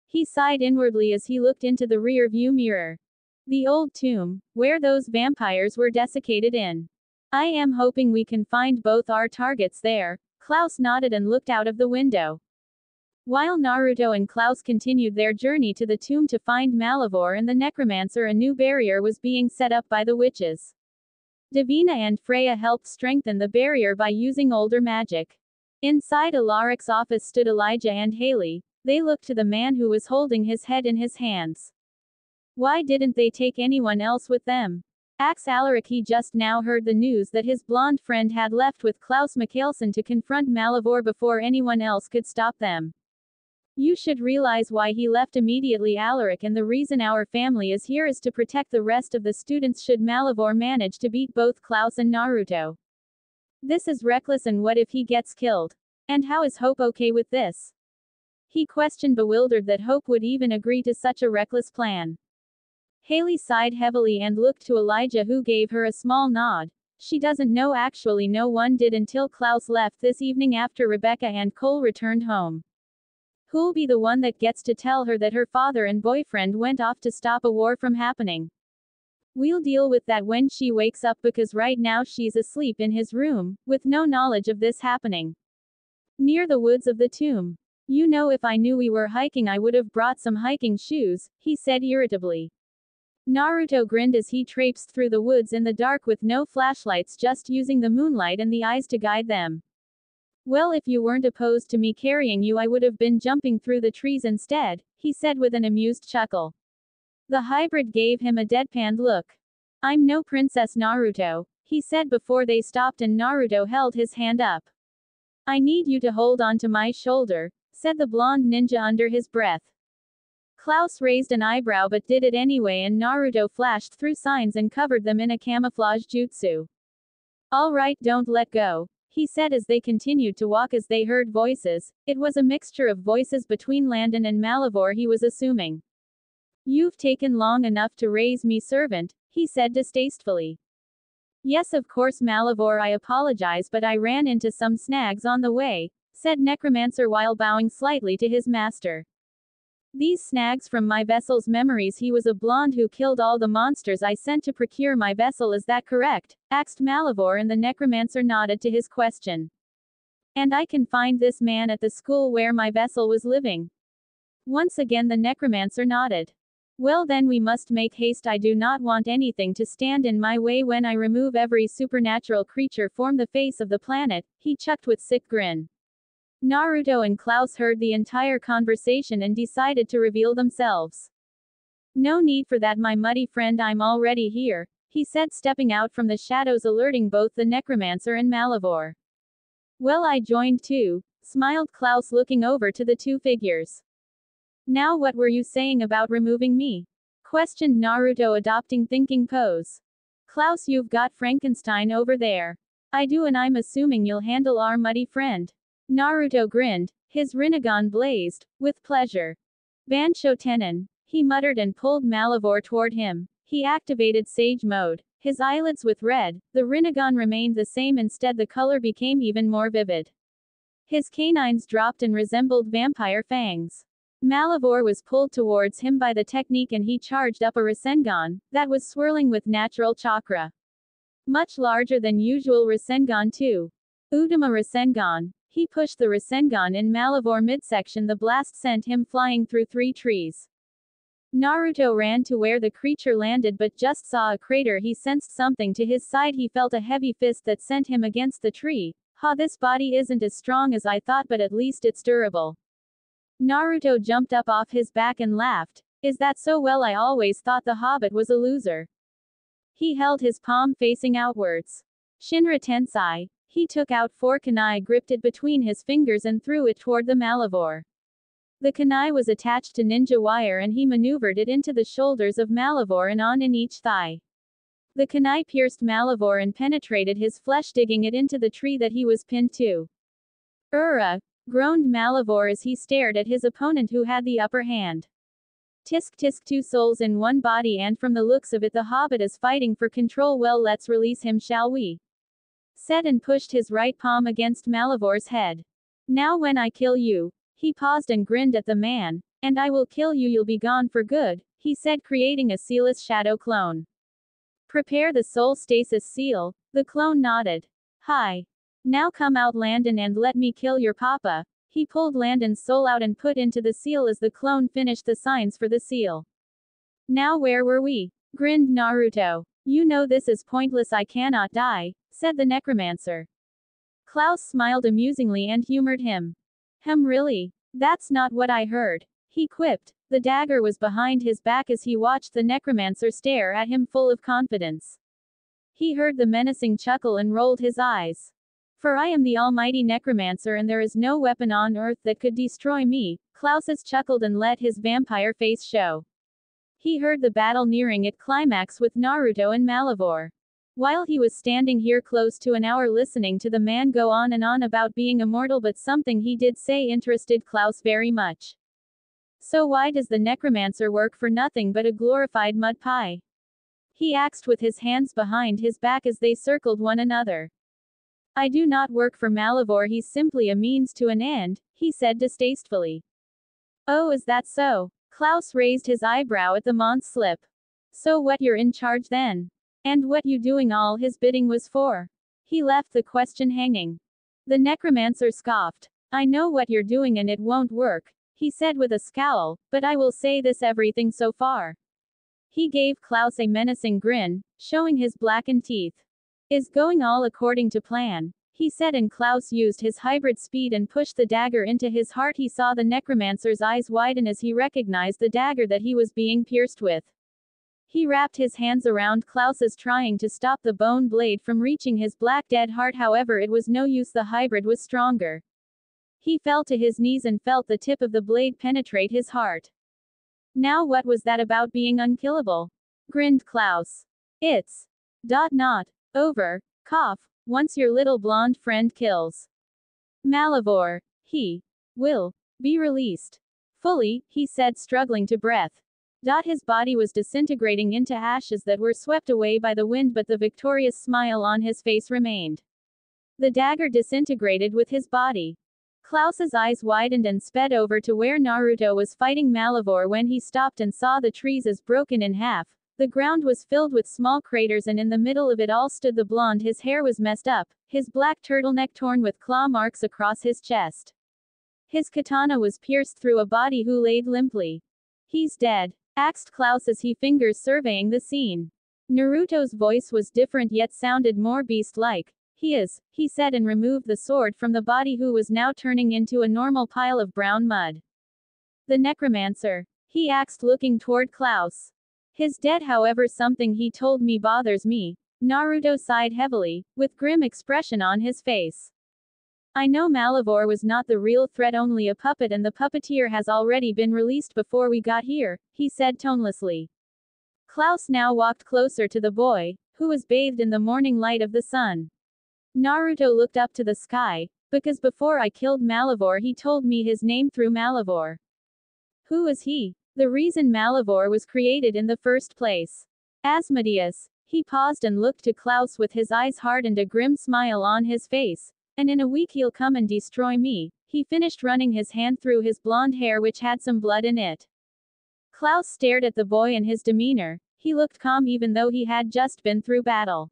He sighed inwardly as he looked into the rear view mirror. The old tomb, where those vampires were desiccated in. "I am hoping we can find both our targets there." Klaus nodded and looked out of the window. While Naruto and Klaus continued their journey to the tomb to find Malivore and the necromancer, a new barrier was being set up by the witches. Davina and Freya helped strengthen the barrier by using older magic. Inside Alaric's office stood Elijah and Haley. They looked to the man who was holding his head in his hands. Why didn't they take anyone else with them? Asked Alaric. He just now heard the news that his blonde friend had left with Klaus Mikhailson to confront Malivore before anyone else could stop them. "You should realize why he left immediately, Alaric, and the reason our family is here is to protect the rest of the students should Malivore manage to beat both Klaus and Naruto. This is reckless, and what if he gets killed? And how is Hope okay with this?" he questioned, bewildered that Hope would even agree to such a reckless plan. Haley sighed heavily and looked to Elijah, who gave her a small nod. "She doesn't know, actually no one did until Klaus left this evening after Rebecca and Cole returned home. Who'll be the one that gets to tell her that her father and boyfriend went off to stop a war from happening? We'll deal with that when she wakes up, because right now she's asleep in his room, with no knowledge of this happening. Near the woods of the tomb. You know, if I knew we were hiking I would have brought some hiking shoes," he said irritably. Naruto grinned as he traipsed through the woods in the dark with no flashlights, just using the moonlight and the eyes to guide them. "Well, if you weren't opposed to me carrying you I would have been jumping through the trees instead," he said with an amused chuckle. The hybrid gave him a deadpan look. "I'm no princess, Naruto," he said before they stopped and Naruto held his hand up. "I need you to hold on to my shoulder," said the blonde ninja under his breath. Klaus raised an eyebrow but did it anyway, and Naruto flashed through signs and covered them in a camouflage jutsu. "All right, don't let go," he said as they continued to walk. As they heard voices, it was a mixture of voices between Landon and Malivore, he was assuming. You've taken long enough to raise me servant, he said distastefully. Yes, of course, Malivore, I apologize, but I ran into some snags on the way, said Necromancer while bowing slightly to his master. These snags from my vessel's memories. He was a blonde who killed all the monsters I sent to procure my vessel, is that correct? Asked Malivore, and the Necromancer nodded to his question. And I can find this man at the school where my vessel was living. Once again the Necromancer nodded. Well then we must make haste. I do not want anything to stand in my way when I remove every supernatural creature from the face of the planet, he chucked with sick grin. Naruto and Klaus heard the entire conversation and decided to reveal themselves. No need for that, my muddy friend, I'm already here, he said, stepping out from the shadows, alerting both the Necromancer and Malivore. Well, I joined too, smiled Klaus, looking over to the two figures. Now what were you saying about removing me? Questioned Naruto, adopting thinking pose. Klaus, you've got Frankenstein over there. I do, and I'm assuming you'll handle our muddy friend. Naruto grinned, his Rinnegan blazed with pleasure. Bansho Tenon, he muttered and pulled Malivore toward him. He activated Sage Mode. His eyelids with red, the Rinnegan remained the same, instead the color became even more vivid. His canines dropped and resembled vampire fangs. Malivore was pulled towards him by the technique and he charged up a Rasengan that was swirling with natural chakra. Much larger than usual Rasengan too. Udama Rasengan. He pushed the Rasengan in Malivore midsection. The blast sent him flying through 3 trees. Naruto ran to where the creature landed but just saw a crater. He sensed something to his side. He felt a heavy fist that sent him against the tree. Ha, this body isn't as strong as I thought, but at least it's durable. Naruto jumped up off his back and laughed. Is that so? Well, I always thought the hobbit was a loser. He held his palm facing outwards. Shinra Tensai. He took out 4 kunai, gripped it between his fingers and threw it toward the Malivore. The kunai was attached to ninja wire and he maneuvered it into the shoulders of Malivore and on in each thigh. The kunai pierced Malivore and penetrated his flesh, digging it into the tree that he was pinned to. Groaned Malivore as he stared at his opponent who had the upper hand. Tisk tisk, 2 souls in one body, and from the looks of it the hobbit is fighting for control. Well, let's release him, shall we? Said and pushed his right palm against Malivore's head. Now when I kill you, he paused and grinned at the man, and I will kill you, you'll be gone for good, he said, creating a sealess shadow clone. Prepare the soul stasis seal, the clone nodded. Hi. Now come out, Landon, and let me kill your papa. He pulled Landon's soul out and put into the seal as the clone finished the signs for the seal. Now where were we? Grinned Naruto. You know this is pointless, I cannot die, said the Necromancer. Klaus smiled amusingly and humored him. Really? That's not what I heard, he quipped. The dagger was behind his back as he watched the Necromancer stare at him full of confidence. He heard the menacing chuckle and rolled his eyes. For I am the almighty Necromancer and there is no weapon on earth that could destroy me, Klaus chuckled and let his vampire face show. He heard the battle nearing its climax with Naruto and Malivore. While he was standing here close to an hour listening to the man go on and on about being immortal, but something he did say interested Klaus very much. So why does the Necromancer work for nothing but a glorified mud pie? He asked with his hands behind his back as they circled one another. I do not work for Malivore, he's simply a means to an end, he said distastefully. Oh, is that so? Klaus raised his eyebrow at the mont's slip. So what, you're in charge then? And what you doing all his bidding was for? He left the question hanging. The Necromancer scoffed. I know what you're doing and it won't work, he said with a scowl, but I will say this, everything so far. He gave Klaus a menacing grin, showing his blackened teeth. Is going all according to plan, he said, and Klaus used his hybrid speed and pushed the dagger into his heart. He saw the Necromancer's eyes widen as he recognized the dagger that he was being pierced with. He wrapped his hands around Klaus's, trying to stop the bone blade from reaching his black dead heart. However, it was no use, the hybrid was stronger. He fell to his knees and felt the tip of the blade penetrate his heart. Now what was that about being unkillable? Grinned Klaus. It's not over, cough, once your little blonde friend kills Malivore, he will be released fully, he said, struggling to breath. His body was disintegrating into ashes that were swept away by the wind, but the victorious smile on his face remained. The dagger disintegrated with his body. Klaus's eyes widened and sped over to where Naruto was fighting Malivore. When he stopped and saw the trees as broken in half, the ground was filled with small craters, and in the middle of it all stood the blonde. His hair was messed up, his black turtleneck torn with claw marks across his chest. His katana was pierced through a body who laid limply. "He's dead," asked Klaus as he fingers surveying the scene. Naruto's voice was different yet sounded more beast-like. "He is," he said, and removed the sword from the body, who was now turning into a normal pile of brown mud. "The necromancer?" he asked, looking toward Klaus. "He's dead, however something he told me bothers me." Naruto sighed heavily, with grim expression on his face. "I know Malivore was not the real threat, only a puppet, and the puppeteer has already been released before we got here," he said tonelessly. Klaus now walked closer to the boy, who was bathed in the morning light of the sun. Naruto looked up to the sky, "Because before I killed Malivore he told me his name through Malivore." "Who is he?" "The reason Malivore was created in the first place." "Asmodeus." He paused and looked to Klaus with his eyes hard and a grim smile on his face. "And in a week he'll come and destroy me." He finished, running his hand through his blonde hair which had some blood in it. Klaus stared at the boy and his demeanor. He looked calm even though he had just been through battle.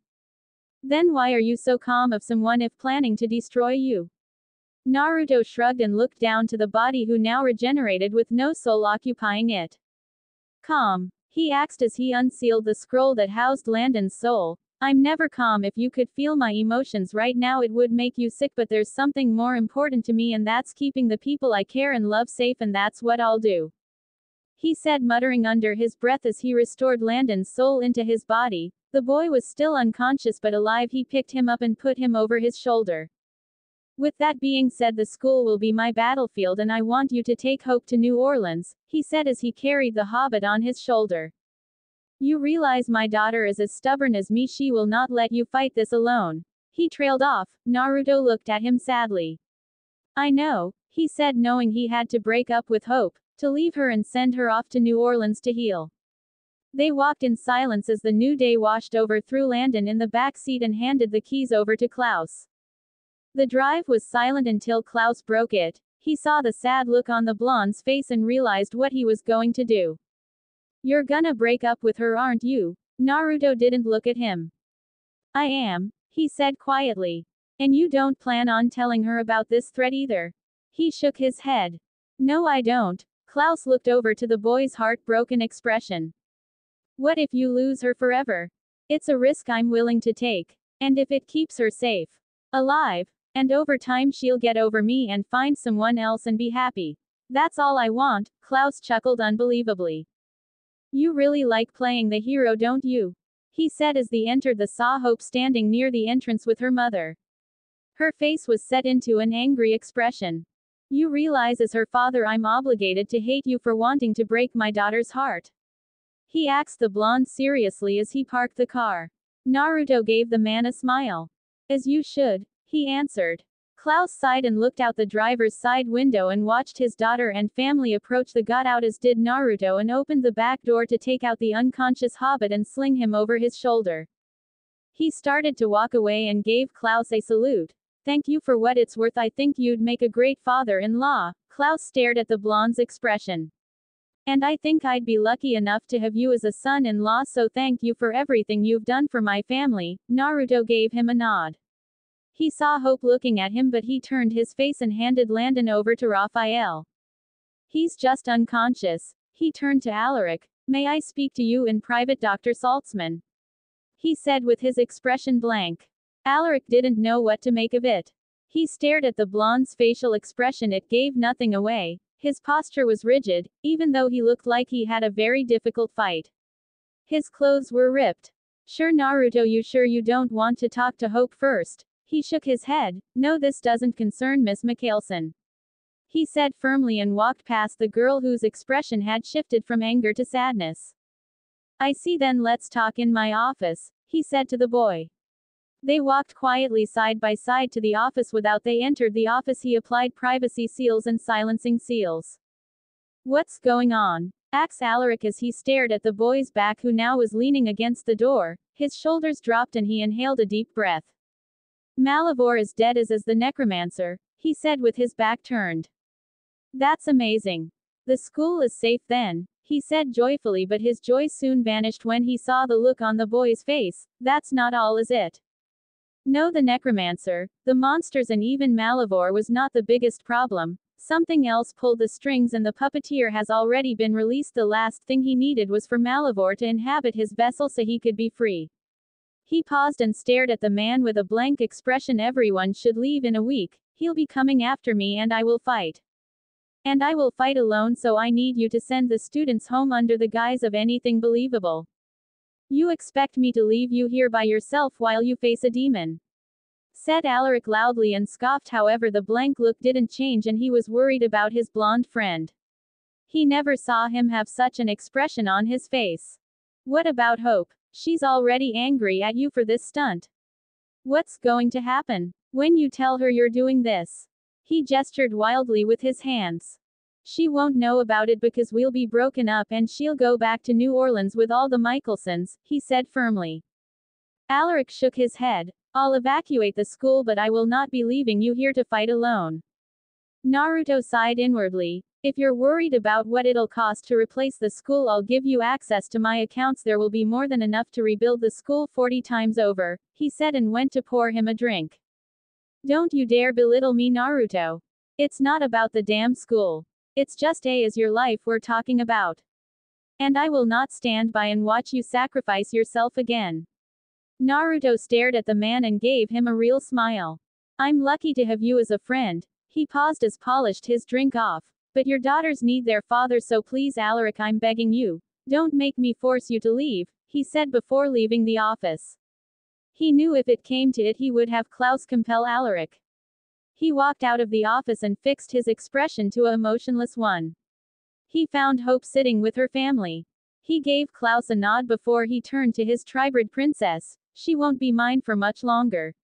"Then why are you so calm of someone if planning to destroy you?" Naruto shrugged and looked down to the body, who now regenerated with no soul occupying it. "Calm?" he asked as he unsealed the scroll that housed Landon's soul. "I'm never calm. If you could feel my emotions right now it would make you sick, but there's something more important to me, and that's keeping the people I care and love safe, and that's what I'll do," he said, muttering under his breath as he restored Landon's soul into his body. The boy was still unconscious but alive. He picked him up and put him over his shoulder. "With that being said, the school will be my battlefield, and I want you to take Hope to New Orleans," he said as he carried the hobbit on his shoulder. "You realize my daughter is as stubborn as me. She will not let you fight this alone." He trailed off. Naruto looked at him sadly. "I know," he said, knowing he had to break up with Hope, to leave her and send her off to New Orleans to heal. They walked in silence as the new day washed over, threw Landon in the back seat and handed the keys over to Klaus. The drive was silent until Klaus broke it. He saw the sad look on the blonde's face and realized what he was going to do. "You're gonna break up with her, aren't you?" Naruto didn't look at him. "I am," he said quietly. "And you don't plan on telling her about this threat either?" He shook his head. "No, I don't." Klaus looked over to the boy's heartbroken expression. "What if you lose her forever?" "It's a risk I'm willing to take. And if it keeps her safe, alive, and over time she'll get over me and find someone else and be happy. That's all I want." Klaus chuckled unbelievably. "You really like playing the hero, don't you?" he said as they entered the saw Hope standing near the entrance with her mother. Her face was set into an angry expression. "You realize as her father I'm obligated to hate you for wanting to break my daughter's heart?" he asked the blonde seriously as he parked the car. Naruto gave the man a smile. "As you should," he answered. Klaus sighed and looked out the driver's side window and watched his daughter and family approach. They got out as did Naruto and opened the back door to take out the unconscious hobbit and sling him over his shoulder. He started to walk away and gave Klaus a salute. "Thank you. For what it's worth, I think you'd make a great father-in-law." Klaus stared at the blonde's expression. "And I think I'd be lucky enough to have you as a son-in-law, so thank you for everything you've done for my family." Naruto gave him a nod. He saw Hope looking at him, but he turned his face and handed Landon over to Raphael. "He's just unconscious." He turned to Alaric. "May I speak to you in private, Dr. Saltzman?" he said with his expression blank. Alaric didn't know what to make of it. He stared at the blonde's facial expression. It gave nothing away. His posture was rigid, even though he looked like he had a very difficult fight. His clothes were ripped. "Sure, Naruto, you sure you don't want to talk to Hope first?" He shook his head. "No, this doesn't concern Miss Mikhailson," he said firmly and walked past the girl whose expression had shifted from anger to sadness. "I see, then let's talk in my office," he said to the boy. They walked quietly side by side to the office. Without they entered the office, he applied privacy seals and silencing seals. "What's going on?" asked Alaric as he stared at the boy's back who now was leaning against the door. His shoulders dropped and he inhaled a deep breath. Malivore is dead as is the necromancer, he said with his back turned. That's amazing. The school is safe then, he said joyfully, but his joy soon vanished when he saw the look on the boy's face. That's not all, is it? No, the necromancer, the monsters and even Malivore was not the biggest problem. Something else pulled the strings and the puppeteer has already been released. The last thing he needed was for Malivore to inhabit his vessel so he could be free. He paused and stared at the man with a blank expression. Everyone should leave in a week. He'll be coming after me and I will fight. And I will fight alone, so I need you to send the students home under the guise of anything believable. You expect me to leave you here by yourself while you face a demon? Said Alaric loudly and scoffed. However, the blank look didn't change and he was worried about his blonde friend. He never saw him have such an expression on his face. What about Hope? She's already angry at you for this stunt. What's going to happen when you tell her you're doing this? He gestured wildly with his hands. She won't know about it because we'll be broken up and she'll go back to New Orleans with all the Michelsons, he said firmly. Alaric shook his head. I'll evacuate the school, but I will not be leaving you here to fight alone. Naruto sighed inwardly. If you're worried about what it'll cost to replace the school, I'll give you access to my accounts. There will be more than enough to rebuild the school 40 times over, he said and went to pour him a drink. Don't you dare belittle me, Naruto. It's not about the damn school. It's just is your life we're talking about. And I will not stand by and watch you sacrifice yourself again. Naruto stared at the man and gave him a real smile. I'm lucky to have you as a friend. He paused as polished his drink off. But your daughters need their father, so please, Alaric, I'm begging you. Don't make me force you to leave, he said before leaving the office. He knew if it came to it he would have Klaus compel Alaric. He walked out of the office and fixed his expression to a emotionless one. He found Hope sitting with her family. He gave Klaus a nod before he turned to his tribrid princess. She won't be mine for much longer.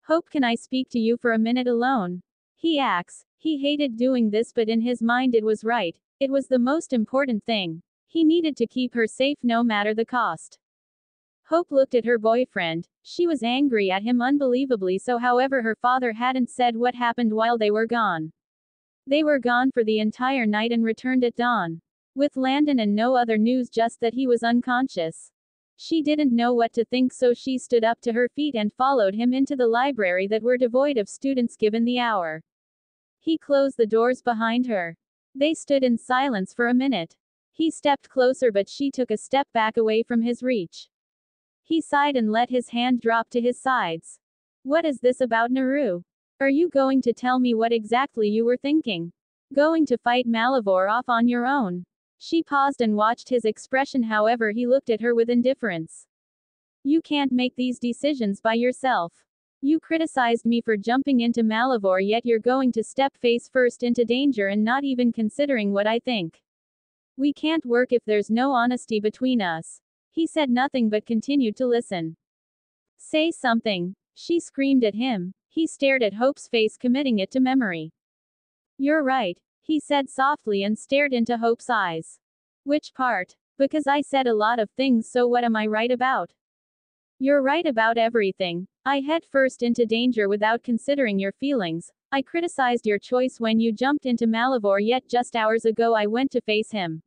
Hope, can I speak to you for a minute alone? He asked. He hated doing this, but in his mind it was right. It was the most important thing. He needed to keep her safe no matter the cost. Hope looked at her boyfriend. She was angry at him unbelievably so. However, her father hadn't said what happened while they were gone. They were gone for the entire night and returned at dawn. With Landon and no other news, just that he was unconscious. She didn't know what to think, so she stood up to her feet and followed him into the library that were devoid of students given the hour. He closed the doors behind her. They stood in silence for a minute. He stepped closer, but she took a step back away from his reach. He sighed and let his hand drop to his sides. What is this about Naru? Are you going to tell me what exactly you were thinking? Going to fight Malivore off on your own? She paused and watched his expression. However, he looked at her with indifference. You can't make these decisions by yourself. You criticized me for jumping into Malivore, yet you're going to step face first into danger and not even considering what I think. We can't work if there's no honesty between us. He said nothing but continued to listen. Say something, she screamed at him. He stared at Hope's face, committing it to memory. You're right, he said softly and stared into Hope's eyes. Which part? Because I said a lot of things, so what am I right about? You're right about everything. I head first into danger without considering your feelings. I criticized your choice when you jumped into Malivore, yet just hours ago I went to face him.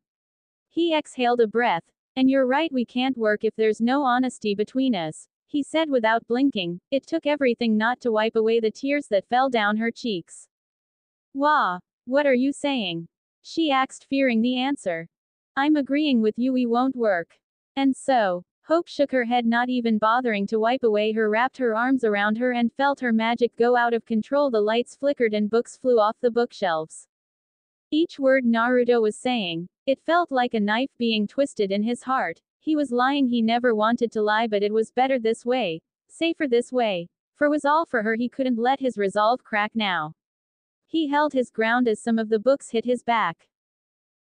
He exhaled a breath. And you're right, we can't work if there's no honesty between us, he said without blinking. It took everything not to wipe away the tears that fell down her cheeks. Wah! What are you saying? She asked, fearing the answer. I'm agreeing with you, we won't work. And so, Hope shook her head, not even bothering to wipe away her, wrapped her arms around her and felt her magic go out of control. The lights flickered and books flew off the bookshelves. Each word Naruto was saying, it felt like a knife being twisted in his heart. He was lying, he never wanted to lie, but it was better this way. Safer this way. For was all for her, he couldn't let his resolve crack now. He held his ground as some of the books hit his back.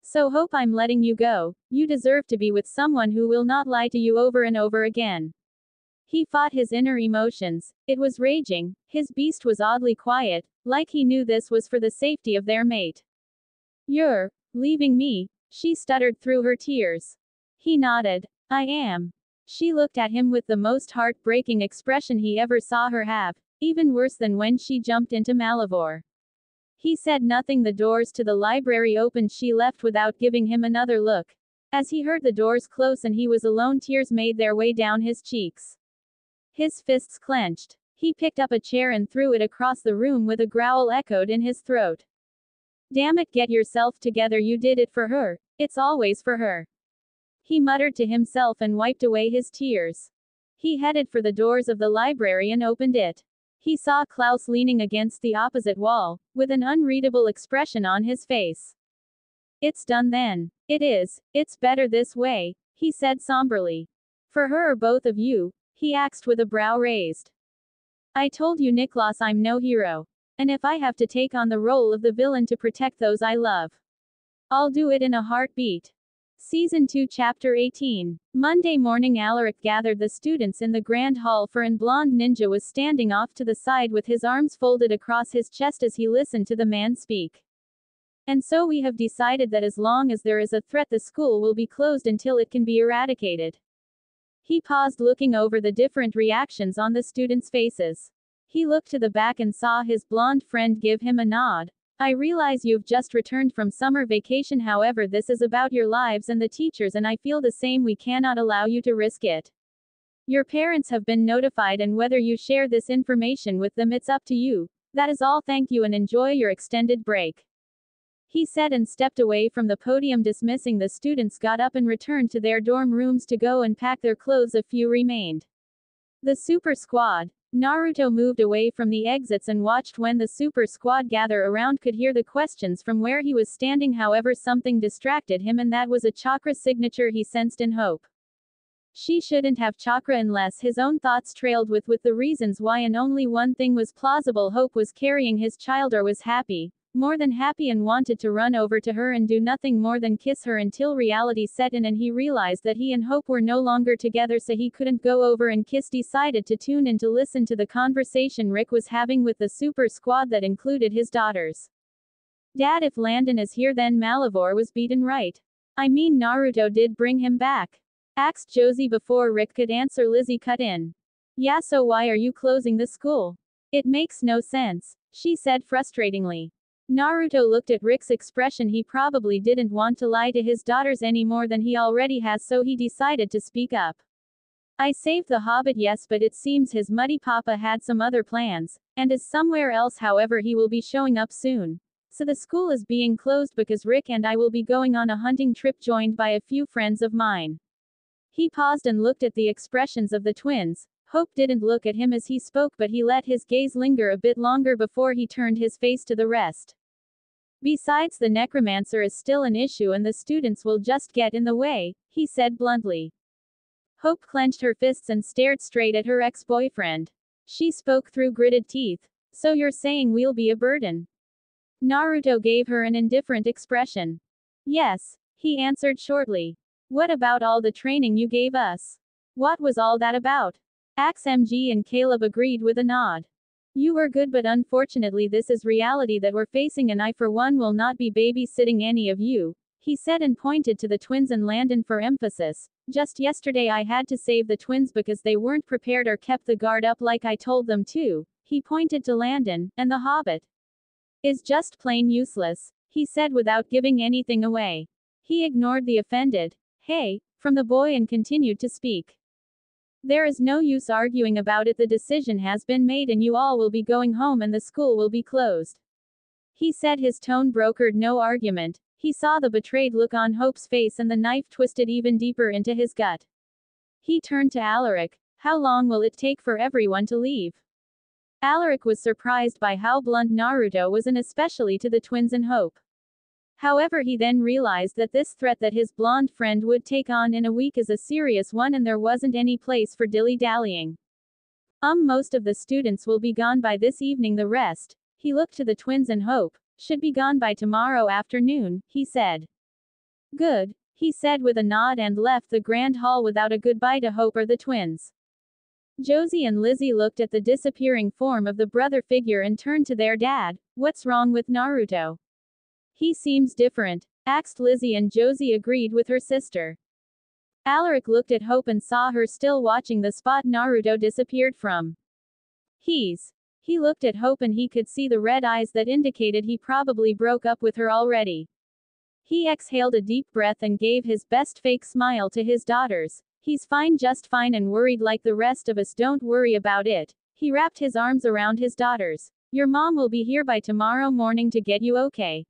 So Hope, I'm letting you go. You deserve to be with someone who will not lie to you over and over again. He fought his inner emotions. It was raging. His beast was oddly quiet, like he knew this was for the safety of their mate. You're leaving me? She stuttered through her tears. He nodded. I am. She looked at him with the most heartbreaking expression he ever saw her have, even worse than when she jumped into Malivore. He said nothing. The doors to the library opened. She left without giving him another look. As he heard the doors close and he was alone, tears made their way down his cheeks. His fists clenched. He picked up a chair and threw it across the room with a growl echoed in his throat. Damn it, get yourself together. You did it for her. It's always for her. He muttered to himself and wiped away his tears. He headed for the doors of the library and opened it. He saw Klaus leaning against the opposite wall, with an unreadable expression on his face. It's done then. It is. It's better this way, he said somberly. For her or both of you, he asked with a brow raised. I told you, Niklas, I'm no hero. And if I have to take on the role of the villain to protect those I love, I'll do it in a heartbeat. Season 2 Chapter 18. Monday morning, Alaric gathered the students in the grand hall for an blonde ninja was standing off to the side with his arms folded across his chest as he listened to the man speak. And so we have decided that as long as there is a threat, the school will be closed until it can be eradicated. He paused, looking over the different reactions on the students' faces. He looked to the back and saw his blonde friend give him a nod. I realize you've just returned from summer vacation, however, this is about your lives and the teachers, and I feel the same. We cannot allow you to risk it. Your parents have been notified, and whether you share this information with them, it's up to you. That is all. Thank you and enjoy your extended break, he said and stepped away from the podium. Dismissing the students, got up and returned to their dorm rooms to go and pack their clothes. A few remained. The Super Squad. Naruto moved away from the exits and watched when the Super Squad gather around, could hear the questions from where he was standing. However, something distracted him, and that was a chakra signature he sensed in Hope. She shouldn't have chakra unless his own thoughts trailed with the reasons why, and only one thing was plausible. Hope was carrying his child, or was happy, more than happy, and wanted to run over to her and do nothing more than kiss her until reality set in and he realized that he and Hope were no longer together, so he couldn't go over and kiss. Decided to tune in to listen to the conversation Rick was having with the Super Squad that included his daughters. Dad, if Landon is here, then Malivore was beaten, right? I mean, Naruto did bring him back, asked Josie before Rick could answer. Lizzie cut in. Yeah, so why are you closing the school? It makes no sense, she said frustratingly. Naruto looked at Rick's expression. He probably didn't want to lie to his daughters any more than he already has, so he decided to speak up. I saved the Hobbit, yes, but it seems his muddy papa had some other plans, and is somewhere else. However, he will be showing up soon. So the school is being closed because Rick and I will be going on a hunting trip, joined by a few friends of mine. He paused and looked at the expressions of the twins. Hope didn't look at him as he spoke, but he let his gaze linger a bit longer before he turned his face to the rest. Besides, the necromancer is still an issue and the students will just get in the way, he said bluntly. Hope clenched her fists and stared straight at her ex-boyfriend. She spoke through gritted teeth. So you're saying we'll be a burden? Naruto gave her an indifferent expression. Yes, he answered shortly. What about all the training you gave us? What was all that about? XMG and Caleb agreed with a nod. You were good, but unfortunately this is reality that we're facing, and I for one will not be babysitting any of you, he said and pointed to the twins and Landon for emphasis. Just yesterday I had to save the twins because they weren't prepared or kept the guard up like I told them to, he pointed to Landon, and the Hobbit is just plain useless, he said without giving anything away. He ignored the offended hey from the boy and continued to speak. There is no use arguing about it. The decision has been made and you all will be going home and the school will be closed, he said. His tone brokered no argument. He saw the betrayed look on Hope's face and the knife twisted even deeper into his gut. He turned to Alaric. How long will it take for everyone to leave? Alaric was surprised by how blunt Naruto was, and especially to the twins and Hope. However, he then realized that this threat that his blonde friend would take on in a week is a serious one and there wasn't any place for dilly-dallying. Most of the students will be gone by this evening. The rest, he looked to the twins and Hope, should be gone by tomorrow afternoon, he said. Good, he said with a nod and left the grand hall without a goodbye to Hope or the twins. Josie and Lizzie looked at the disappearing form of the brother figure and turned to their dad. What's wrong with Naruto? He seems different. asked Lizzie, and Josie agreed with her sister. Alaric looked at Hope and saw her still watching the spot Naruto disappeared from. He looked at Hope and he could see the red eyes that indicated he probably broke up with her already. He exhaled a deep breath and gave his best fake smile to his daughters. He's fine, just fine, and worried like the rest of us. Don't worry about it. He wrapped his arms around his daughters. Your mom will be here by tomorrow morning to get you, okay?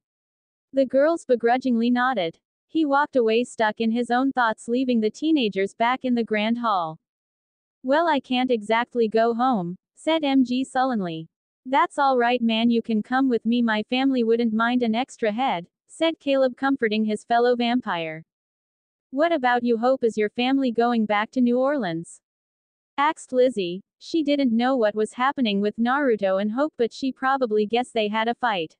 The girls begrudgingly nodded. He walked away, stuck in his own thoughts, leaving the teenagers back in the grand hall. Well, I can't exactly go home, said MG sullenly. That's all right, man, you can come with me. My family wouldn't mind an extra head, said Caleb, comforting his fellow vampire. What about you, Hope? Is your family going back to New Orleans? Asked Lizzie. She didn't know what was happening with Naruto and Hope, but she probably guessed they had a fight.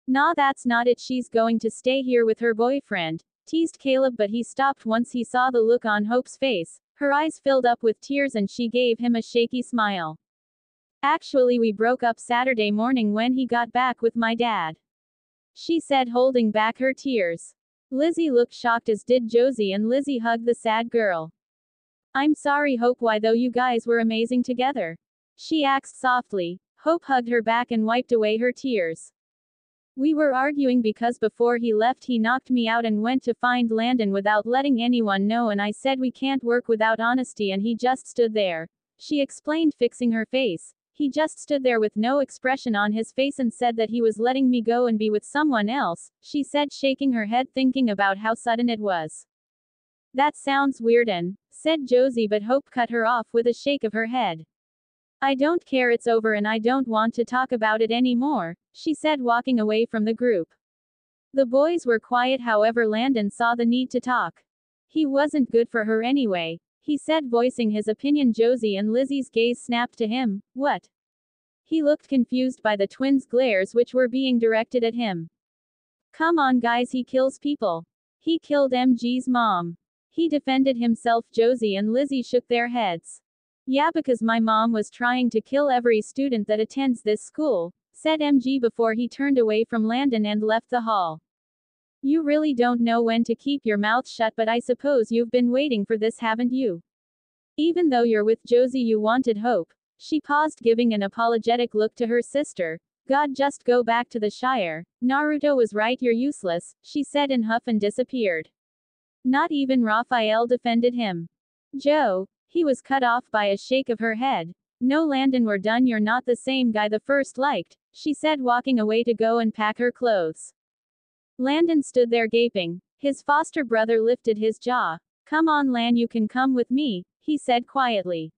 Nah, that's not it. She's going to stay here with her boyfriend, teased Caleb, but he stopped once he saw the look on Hope's face. Her eyes filled up with tears and she gave him a shaky smile. Actually, we broke up Saturday morning when he got back with my dad, she said, holding back her tears. Lizzie looked shocked, as did Josie, and Lizzie hugged the sad girl. I'm sorry, Hope. Why though? You guys were amazing together, she asked softly. Hope hugged her back and wiped away her tears. We were arguing because before he left he knocked me out and went to find Landon without letting anyone know, and I said we can't work without honesty, and he just stood there, she explained, fixing her face. He just stood there with no expression on his face and said that he was letting me go and be with someone else, she said, shaking her head, thinking about how sudden it was. That sounds weird, said Josie, but Hope cut her off with a shake of her head. I don't care, it's over and I don't want to talk about it anymore, she said, walking away from the group. The boys were quiet, however Landon saw the need to talk. He wasn't good for her anyway, he said, voicing his opinion. Josie and Lizzie's gaze snapped to him. What? He looked confused by the twins' glares which were being directed at him. Come on guys, he kills people. He killed MG's mom. He defended himself. Josie and Lizzie shook their heads. Yeah, because my mom was trying to kill every student that attends this school, said MG before he turned away from Landon and left the hall. You really don't know when to keep your mouth shut, but I suppose you've been waiting for this, haven't you? Even though you're with Josie, you wanted Hope. She paused, giving an apologetic look to her sister. God, just go back to the Shire. Naruto was right, you're useless, she said in huff and disappeared. Not even Raphael defended him. Joe, he was cut off by a shake of her head. No, Landon, we're done. You're not the same guy the first liked, she said, walking away to go and pack her clothes. Landon stood there gaping. His foster brother lifted his jaw. Come on, Lan, you can come with me, he said quietly.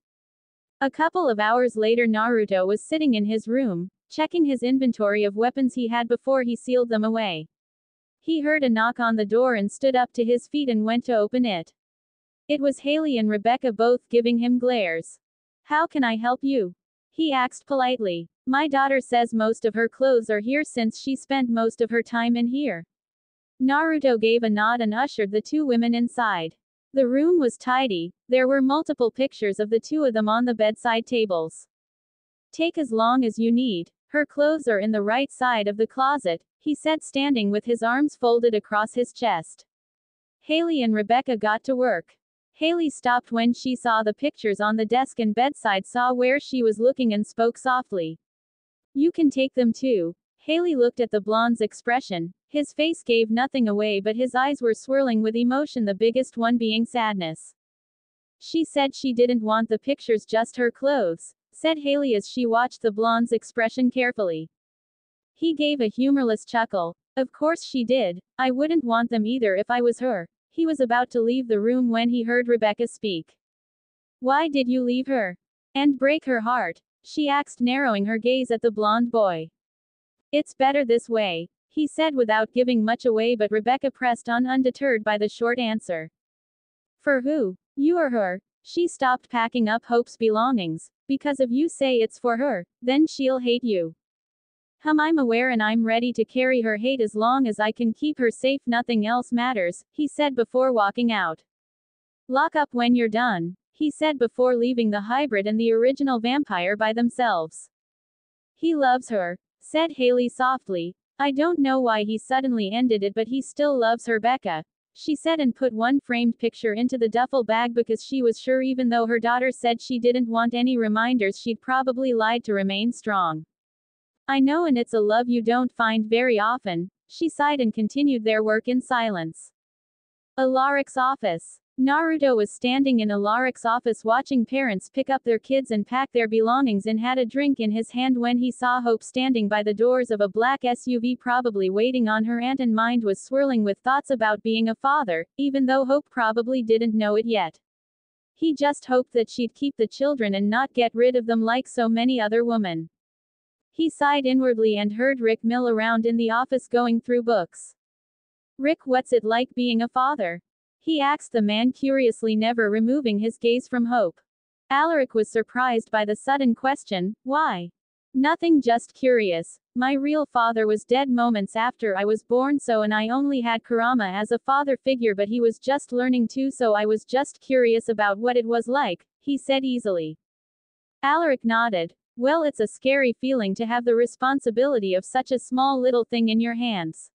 A couple of hours later, Naruto was sitting in his room, checking his inventory of weapons he had before he sealed them away. He heard a knock on the door and stood up to his feet and went to open it. It was Haley and Rebecca, both giving him glares. How can I help you? He asked politely. My daughter says most of her clothes are here since she spent most of her time in here. Naruto gave a nod and ushered the two women inside. The room was tidy. There were multiple pictures of the two of them on the bedside tables. Take as long as you need. Her clothes are in the right side of the closet, he said, standing with his arms folded across his chest. Haley and Rebecca got to work. Haley stopped when she saw the pictures on the desk and bedside, saw where she was looking, and spoke softly. You can take them too. Haley looked at the blonde's expression. His face gave nothing away, but his eyes were swirling with emotion, the biggest one being sadness. She said she didn't want the pictures, just her clothes, said Haley as she watched the blonde's expression carefully. He gave a humorless chuckle. Of course she did. I wouldn't want them either if I was her. He was about to leave the room when he heard Rebecca speak. Why did you leave her? And break her heart? She asked, narrowing her gaze at the blonde boy. It's better this way, he said without giving much away, but Rebecca pressed on, undeterred by the short answer. For who? You or her? She stopped packing up Hope's belongings. Because if you say it's for her, then she'll hate you. I'm aware, and I'm ready to carry her hate as long as I can keep her safe. Nothing else matters, he said before walking out. Lock up when you're done, he said before leaving the hybrid and the original vampire by themselves. He loves her, said Haley softly. I don't know why he suddenly ended it, but he still loves her, Becca, she said, and put one framed picture into the duffel bag because she was sure even though her daughter said she didn't want any reminders, she'd probably lied to remain strong. I know, and it's a love you don't find very often, she sighed and continued their work in silence. Alaric's office. Naruto was standing in Alaric's office watching parents pick up their kids and pack their belongings and had a drink in his hand when he saw Hope standing by the doors of a black SUV, probably waiting on her aunt, and mind was swirling with thoughts about being a father, even though Hope probably didn't know it yet. He just hoped that she'd keep the children and not get rid of them like so many other women. He sighed inwardly and heard Rick mill around in the office going through books. Rick, what's it like being a father? He asked the man curiously, never removing his gaze from Hope. Alaric was surprised by the sudden question. Why? Nothing, just curious. My real father was dead moments after I was born, and I only had Kurama as a father figure, but he was just learning too, so I was just curious about what it was like, he said easily. Alaric nodded. Well, it's a scary feeling to have the responsibility of such a small little thing in your hands.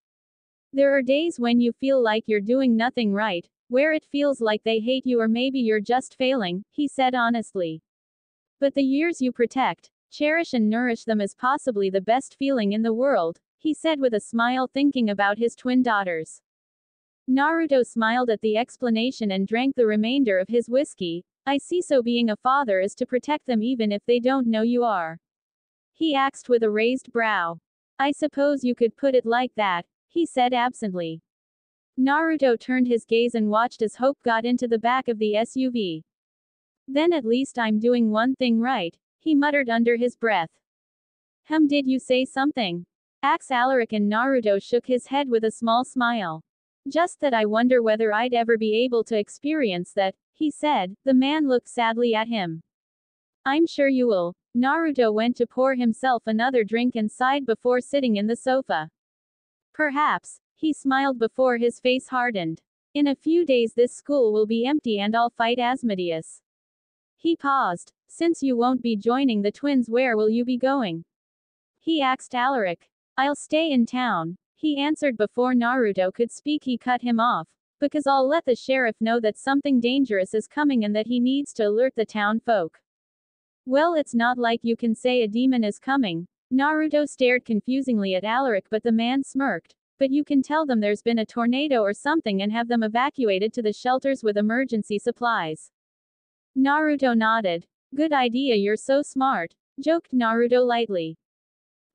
There are days when you feel like you're doing nothing right, where it feels like they hate you, or maybe you're just failing, he said honestly. But the years you protect, cherish and nourish them is possibly the best feeling in the world, he said with a smile, thinking about his twin daughters. Naruto smiled at the explanation and drank the remainder of his whiskey. I see, so being a father is to protect them even if they don't know you are? He asked with a raised brow. I suppose you could put it like that, he said absently. Naruto turned his gaze and watched as Hope got into the back of the SUV. Then at least I'm doing one thing right, he muttered under his breath. Did you say something? asked Alaric, and Naruto shook his head with a small smile. Just that I wonder whether I'd ever be able to experience that, he said. The man looked sadly at him. I'm sure you will. Naruto went to pour himself another drink and sighed before sitting in the sofa. Perhaps, he smiled before his face hardened. In a few days this school will be empty and I'll fight Asmodeus. He paused. Since you won't be joining the twins, where will you be going? He asked Alaric. I'll stay in town, he answered before Naruto could speak. He cut him off. Because I'll let the sheriff know that something dangerous is coming and that he needs to alert the town folk. Well, it's not like you can say a demon is coming. Naruto stared confusingly at Alaric, but the man smirked. But you can tell them there's been a tornado or something and have them evacuated to the shelters with emergency supplies. Naruto nodded. Good idea, you're so smart, joked Naruto lightly.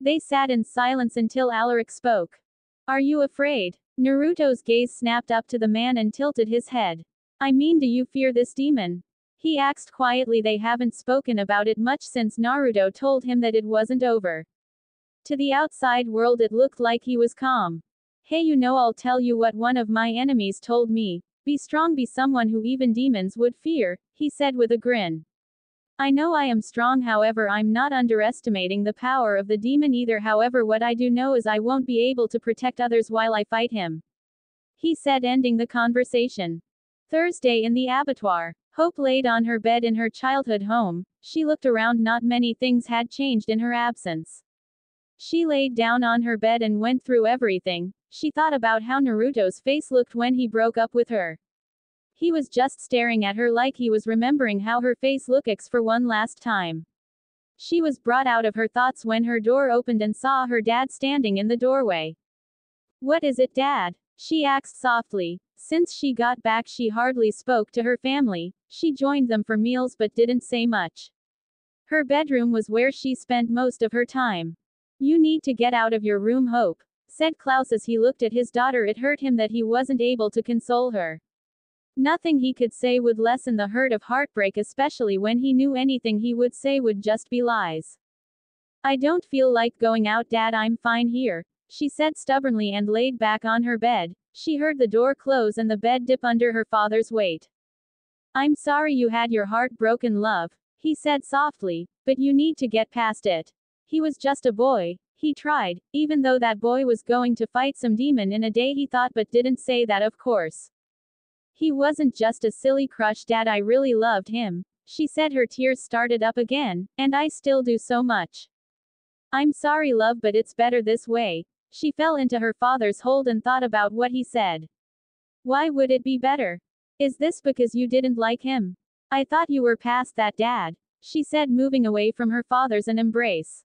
They sat in silence until Alaric spoke. Are you afraid? Naruto's gaze snapped up to the man and tilted his head. I mean, do you fear this demon? He asked quietly. They haven't spoken about it much since Naruto told him that it wasn't over. To the outside world it looked like he was calm. Hey, I'll tell you what one of my enemies told me. Be strong, be someone who even demons would fear, he said with a grin. I know I am strong, however I'm not underestimating the power of the demon either. However, what I do know is I won't be able to protect others while I fight him, he said, ending the conversation. Thursday in the abattoir. Hope laid on her bed in her childhood home. She looked around. Not many things had changed in her absence. She laid down on her bed and went through everything. She thought about how Naruto's face looked when he broke up with her. He was just staring at her like he was remembering how her face looks for one last time. She was brought out of her thoughts when her door opened and saw her dad standing in the doorway. What is it, Dad? She asked softly. Since she got back she hardly spoke to her family. She joined them for meals but didn't say much. Her bedroom was where she spent most of her time. You need to get out of your room, Hope, said Klaus as he looked at his daughter. It hurt him that he wasn't able to console her. Nothing he could say would lessen the hurt of heartbreak, especially when he knew anything he would say would just be lies. I don't feel like going out, Dad. I'm fine here, she said stubbornly and laid back on her bed. She heard the door close and the bed dip under her father's weight. I'm sorry you had your heart broken, love, he said softly, but you need to get past it. He was just a boy. He tried, even though that boy was going to fight some demon in a day, he thought, but didn't say that, of course. He wasn't just a silly crush, Dad. I really loved him, she said. Her tears started up again, and I still do so much. I'm sorry, love, but it's better this way. She fell into her father's hold and thought about what he said. Why would it be better? Is this because you didn't like him? I thought you were past that, Dad, she said, moving away from her father's and embrace.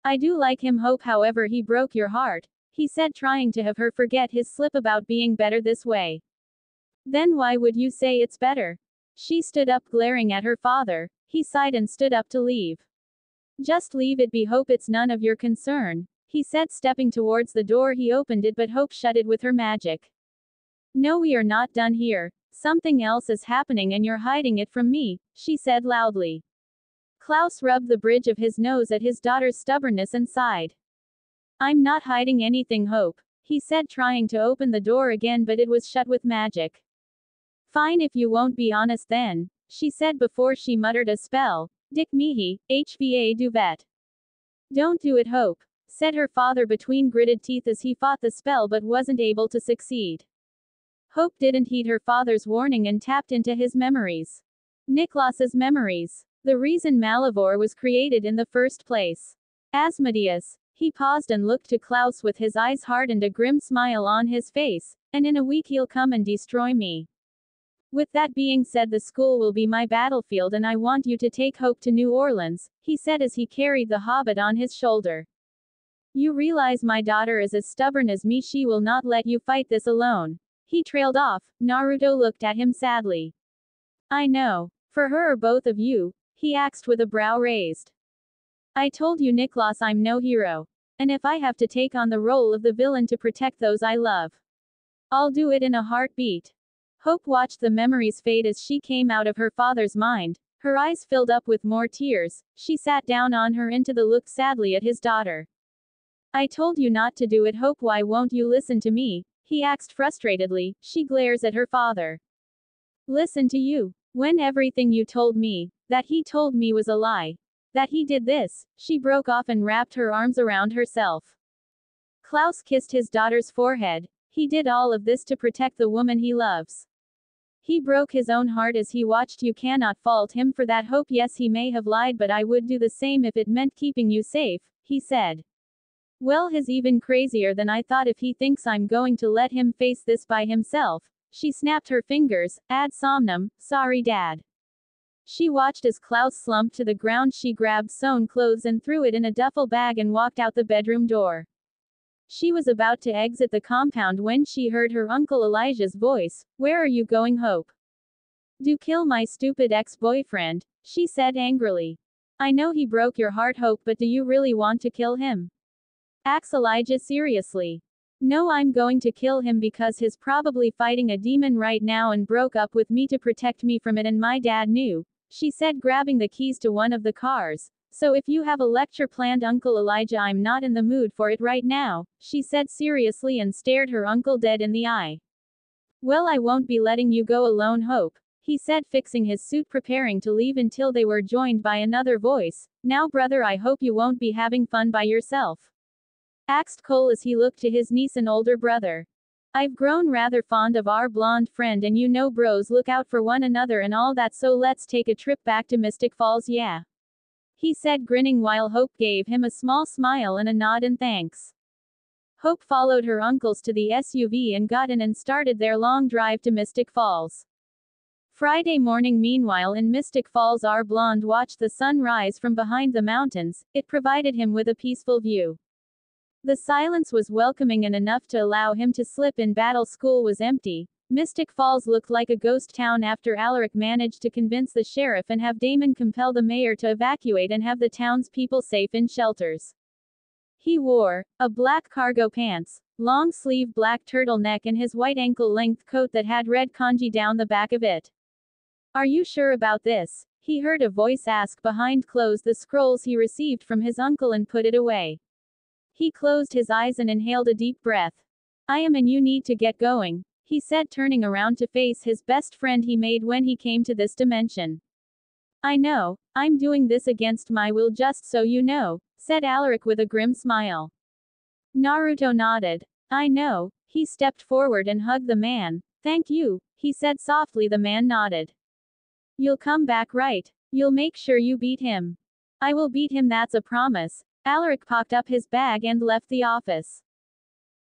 I do like him, Hope, however he broke your heart, he said, trying to have her forget his slip about being better this way. Then why would you say it's better? She stood up, glaring at her father. He sighed and stood up to leave. Just leave it be, Hope, it's none of your concern, he said, stepping towards the door. He opened it, but Hope shut it with her magic. No, we are not done here. Something else is happening and you're hiding it from me, she said loudly. Klaus rubbed the bridge of his nose at his daughter's stubbornness and sighed. I'm not hiding anything, Hope, he said, trying to open the door again, but it was shut with magic. Fine, if you won't be honest then, she said before she muttered a spell. Dick Mihi, HVA duvet. Don't do it, Hope, said her father between gritted teeth as he fought the spell but wasn't able to succeed. Hope didn't heed her father's warning and tapped into his memories. Niklas's memories. The reason Malivore was created in the first place. Asmodeus. He paused and looked to Klaus with his eyes hard and a grim smile on his face. And in a week he'll come and destroy me. With that being said, the school will be my battlefield and I want you to take Hope to New Orleans, he said as he carried the hobbit on his shoulder. You realize my daughter is as stubborn as me. She will not let you fight this alone. He trailed off. Naruto looked at him sadly. I know. For her or both of you, he asked with a brow raised. I told you, Niklas, I'm no hero. And if I have to take on the role of the villain to protect those I love, I'll do it in a heartbeat. Hope watched the memories fade as she came out of her father's mind. Her eyes filled up with more tears. She sat down on her into the look sadly at his daughter. I told you not to do it, Hope. Why won't you listen to me? He asked frustratedly. She glares at her father. Listen to you. When everything you told me, that he told me, was a lie. That he did this. She broke off and wrapped her arms around herself. Klaus kissed his daughter's forehead. He did all of this to protect the woman he loves. He broke his own heart as he watched you. Cannot fault him for that, Hope. Yes, he may have lied, but I would do the same if it meant keeping you safe, he said. Well, he's even crazier than I thought if he thinks I'm going to let him face this by himself. She snapped her fingers. Ad somnum, sorry, Dad. She watched as Klaus slumped to the ground. She grabbed sewn clothes and threw it in a duffel bag and walked out the bedroom door. She was about to exit the compound when she heard her uncle Elijah's voice. Where are you going, Hope? Do kill my stupid ex-boyfriend, she said angrily. I know he broke your heart, Hope, but do you really want to kill him? Asked Elijah seriously. No, I'm going to kill him because he's probably fighting a demon right now and broke up with me to protect me from it, and my dad knew, she said, grabbing the keys to one of the cars. So if you have a lecture planned, Uncle Elijah, I'm not in the mood for it right now, she said seriously and stared her uncle dead in the eye. Well, I won't be letting you go alone, Hope, he said, fixing his suit, preparing to leave until they were joined by another voice. Now, brother, I hope you won't be having fun by yourself. Asked Cole as he looked to his niece and older brother. I've grown rather fond of our blonde friend, and you know bros look out for one another and all that, so let's take a trip back to Mystic Falls, yeah? He said, grinning, while Hope gave him a small smile and a nod in thanks. Hope followed her uncles to the SUV and got in and started their long drive to Mystic Falls. Friday morning, meanwhile, in Mystic Falls, our blonde watched the sun rise from behind the mountains. It provided him with a peaceful view. The silence was welcoming and enough to allow him to slip in. Battle School was empty. Mystic Falls looked like a ghost town after Alaric managed to convince the sheriff and have Damon compel the mayor to evacuate and have the townspeople safe in shelters. He wore a black cargo pants, long-sleeve black turtleneck, and his white ankle-length coat that had red kanji down the back of it. Are you sure about this? He heard a voice ask behind closed the scrolls he received from his uncle and put it away. He closed his eyes and inhaled a deep breath. I am, and you need to get going, he said, turning around to face his best friend he made when he came to this dimension. I know, I'm doing this against my will, just so you know, said Alaric with a grim smile. Naruto nodded. I know. He stepped forward and hugged the man. Thank you, he said softly. The man nodded. You'll come back, right? You'll make sure you beat him. I will beat him, that's a promise. Alaric packed up his bag and left the office.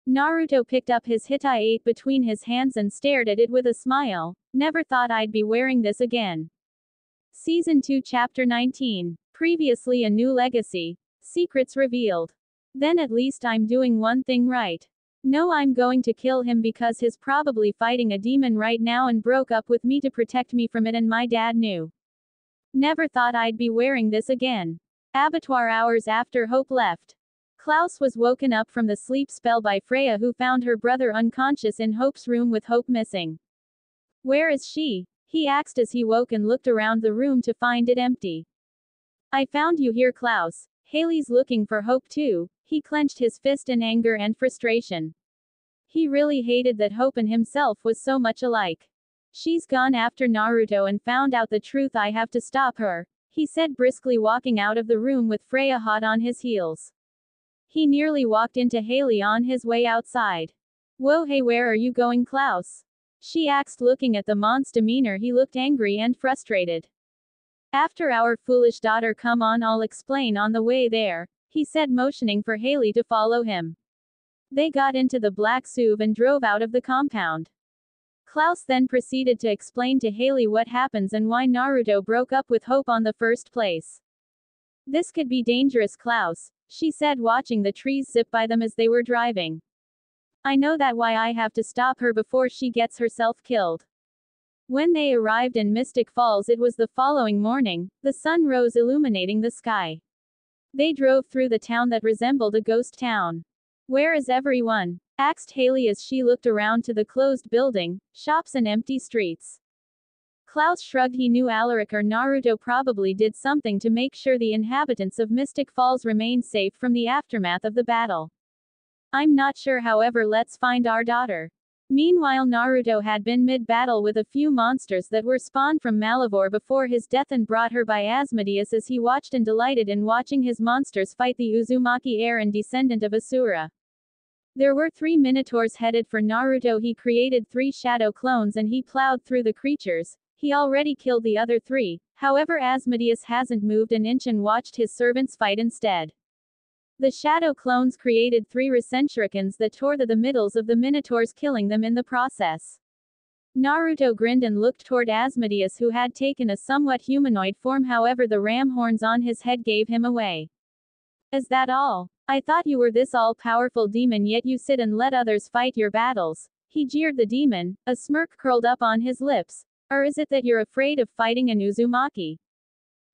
Naruto picked up his hitai between his hands and stared at it with a smile. Never thought I'd be wearing this again. Season 2 Chapter 19. Previously a new legacy. Secrets revealed. Then at least I'm doing one thing right. No, I'm going to kill him because he's probably fighting a demon right now and broke up with me to protect me from it, and my dad knew. Never thought I'd be wearing this again. Abattoir hours after Hope left. Klaus was woken up from the sleep spell by Freya, who found her brother unconscious in Hope's room with Hope missing. Where is she? He asked as he woke and looked around the room to find it empty. I found you here, Klaus. Haley's looking for Hope too. He clenched his fist in anger and frustration. He really hated that Hope and himself was so much alike. She's gone after Naruto and found out the truth. I have to stop her, he said briskly, walking out of the room with Freya hot on his heels. He nearly walked into Haley on his way outside. Whoa, hey, where are you going, Klaus? She asked, looking at the mon's demeanor. He looked angry and frustrated. After our foolish daughter, come on, I'll explain on the way there, he said, motioning for Haley to follow him. They got into the black SUV and drove out of the compound. Klaus then proceeded to explain to Haley what happens and why Naruto broke up with Hope on the first place. This could be dangerous, Klaus, she said, watching the trees zip by them as they were driving. I know that, why I have to stop her before she gets herself killed. When they arrived in Mystic Falls, it was the following morning. The sun rose, illuminating the sky. They drove through the town that resembled a ghost town. Where is everyone? Asked Haley as she looked around to the closed building, shops and empty streets. Klaus shrugged. He knew Alaric or Naruto probably did something to make sure the inhabitants of Mystic Falls remained safe from the aftermath of the battle. I'm not sure, however, let's find our daughter. Meanwhile, Naruto had been mid-battle with a few monsters that were spawned from Malivore before his death and brought her by Asmodeus, as he watched and delighted in watching his monsters fight the Uzumaki, heir and descendant of Asura. There were 3 minotaurs headed for Naruto. He created 3 shadow clones and he plowed through the creatures. He already killed the other 3, however Asmodeus hasn't moved an inch and watched his servants fight instead. The shadow clones created 3 Rasenshurikens that tore the middles of the minotaurs, killing them in the process. Naruto grinned and looked toward Asmodeus, who had taken a somewhat humanoid form, however the ram horns on his head gave him away. Is that all? I thought you were this all-powerful demon, yet you sit and let others fight your battles, he jeered the demon, a smirk curled up on his lips. Or is it that you're afraid of fighting an Uzumaki?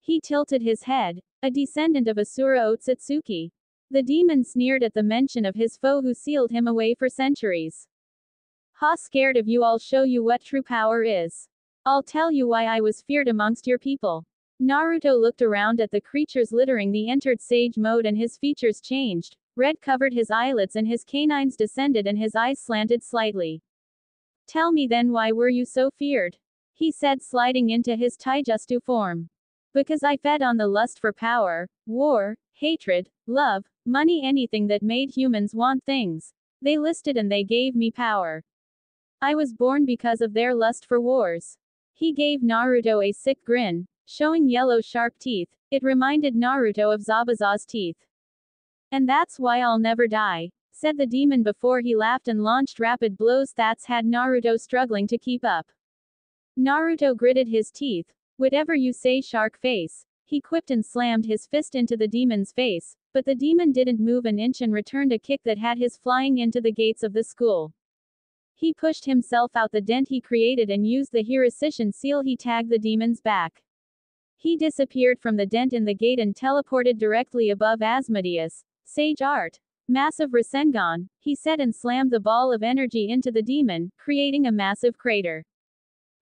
He tilted his head. A descendant of Asura Otsutsuki. The demon sneered at the mention of his foe who sealed him away for centuries. Ha, scared of you? I'll show you what true power is. I'll tell you why I was feared amongst your people. Naruto looked around at the creatures littering the entered sage mode and his features changed. Red covered his eyelids and his canines descended and his eyes slanted slightly. Tell me then, why were you so feared? He said, sliding into his taijutsu form. Because I fed on the lust for power, war, hatred, love, money, anything that made humans want things. They listed and they gave me power. I was born because of their lust for wars. He gave Naruto a sick grin, showing yellow sharp teeth. It reminded Naruto of Zabuza's teeth. And that's why I'll never die, said the demon before he laughed and launched rapid blows that had Naruto struggling to keep up. Naruto gritted his teeth. Whatever you say, shark face, he quipped and slammed his fist into the demon's face, but the demon didn't move an inch and returned a kick that had his flying into the gates of the school. He pushed himself out the dent he created and used the Hirusushin seal. He tagged the demon's back. He disappeared from the dent in the gate and teleported directly above Asmodeus. Sage art. Massive Rasengan, he said, and slammed the ball of energy into the demon, creating a massive crater.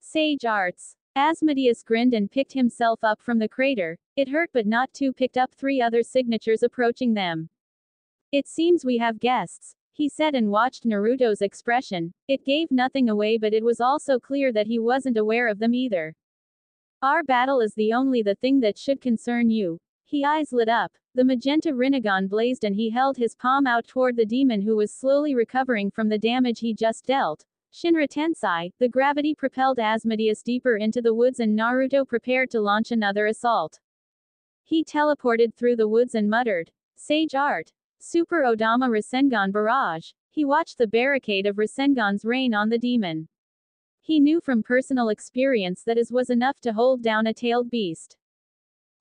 Sage arts. Asmodeus grinned and picked himself up from the crater. It hurt but not too. Picked up 3 other signatures approaching them. It seems we have guests, he said, and watched Naruto's expression. It gave nothing away, but it was also clear that he wasn't aware of them either. Our battle is the thing that should concern you. His eyes lit up. The magenta Rinnegan blazed and he held his palm out toward the demon, who was slowly recovering from the damage he just dealt. Shinra Tensei, the gravity propelled Asmodeus deeper into the woods and Naruto prepared to launch another assault. He teleported through the woods and muttered, Sage art. Super Odama Rasengan barrage. He watched the barricade of Rasengan's rain on the demon. He knew from personal experience that his was enough to hold down a tailed beast.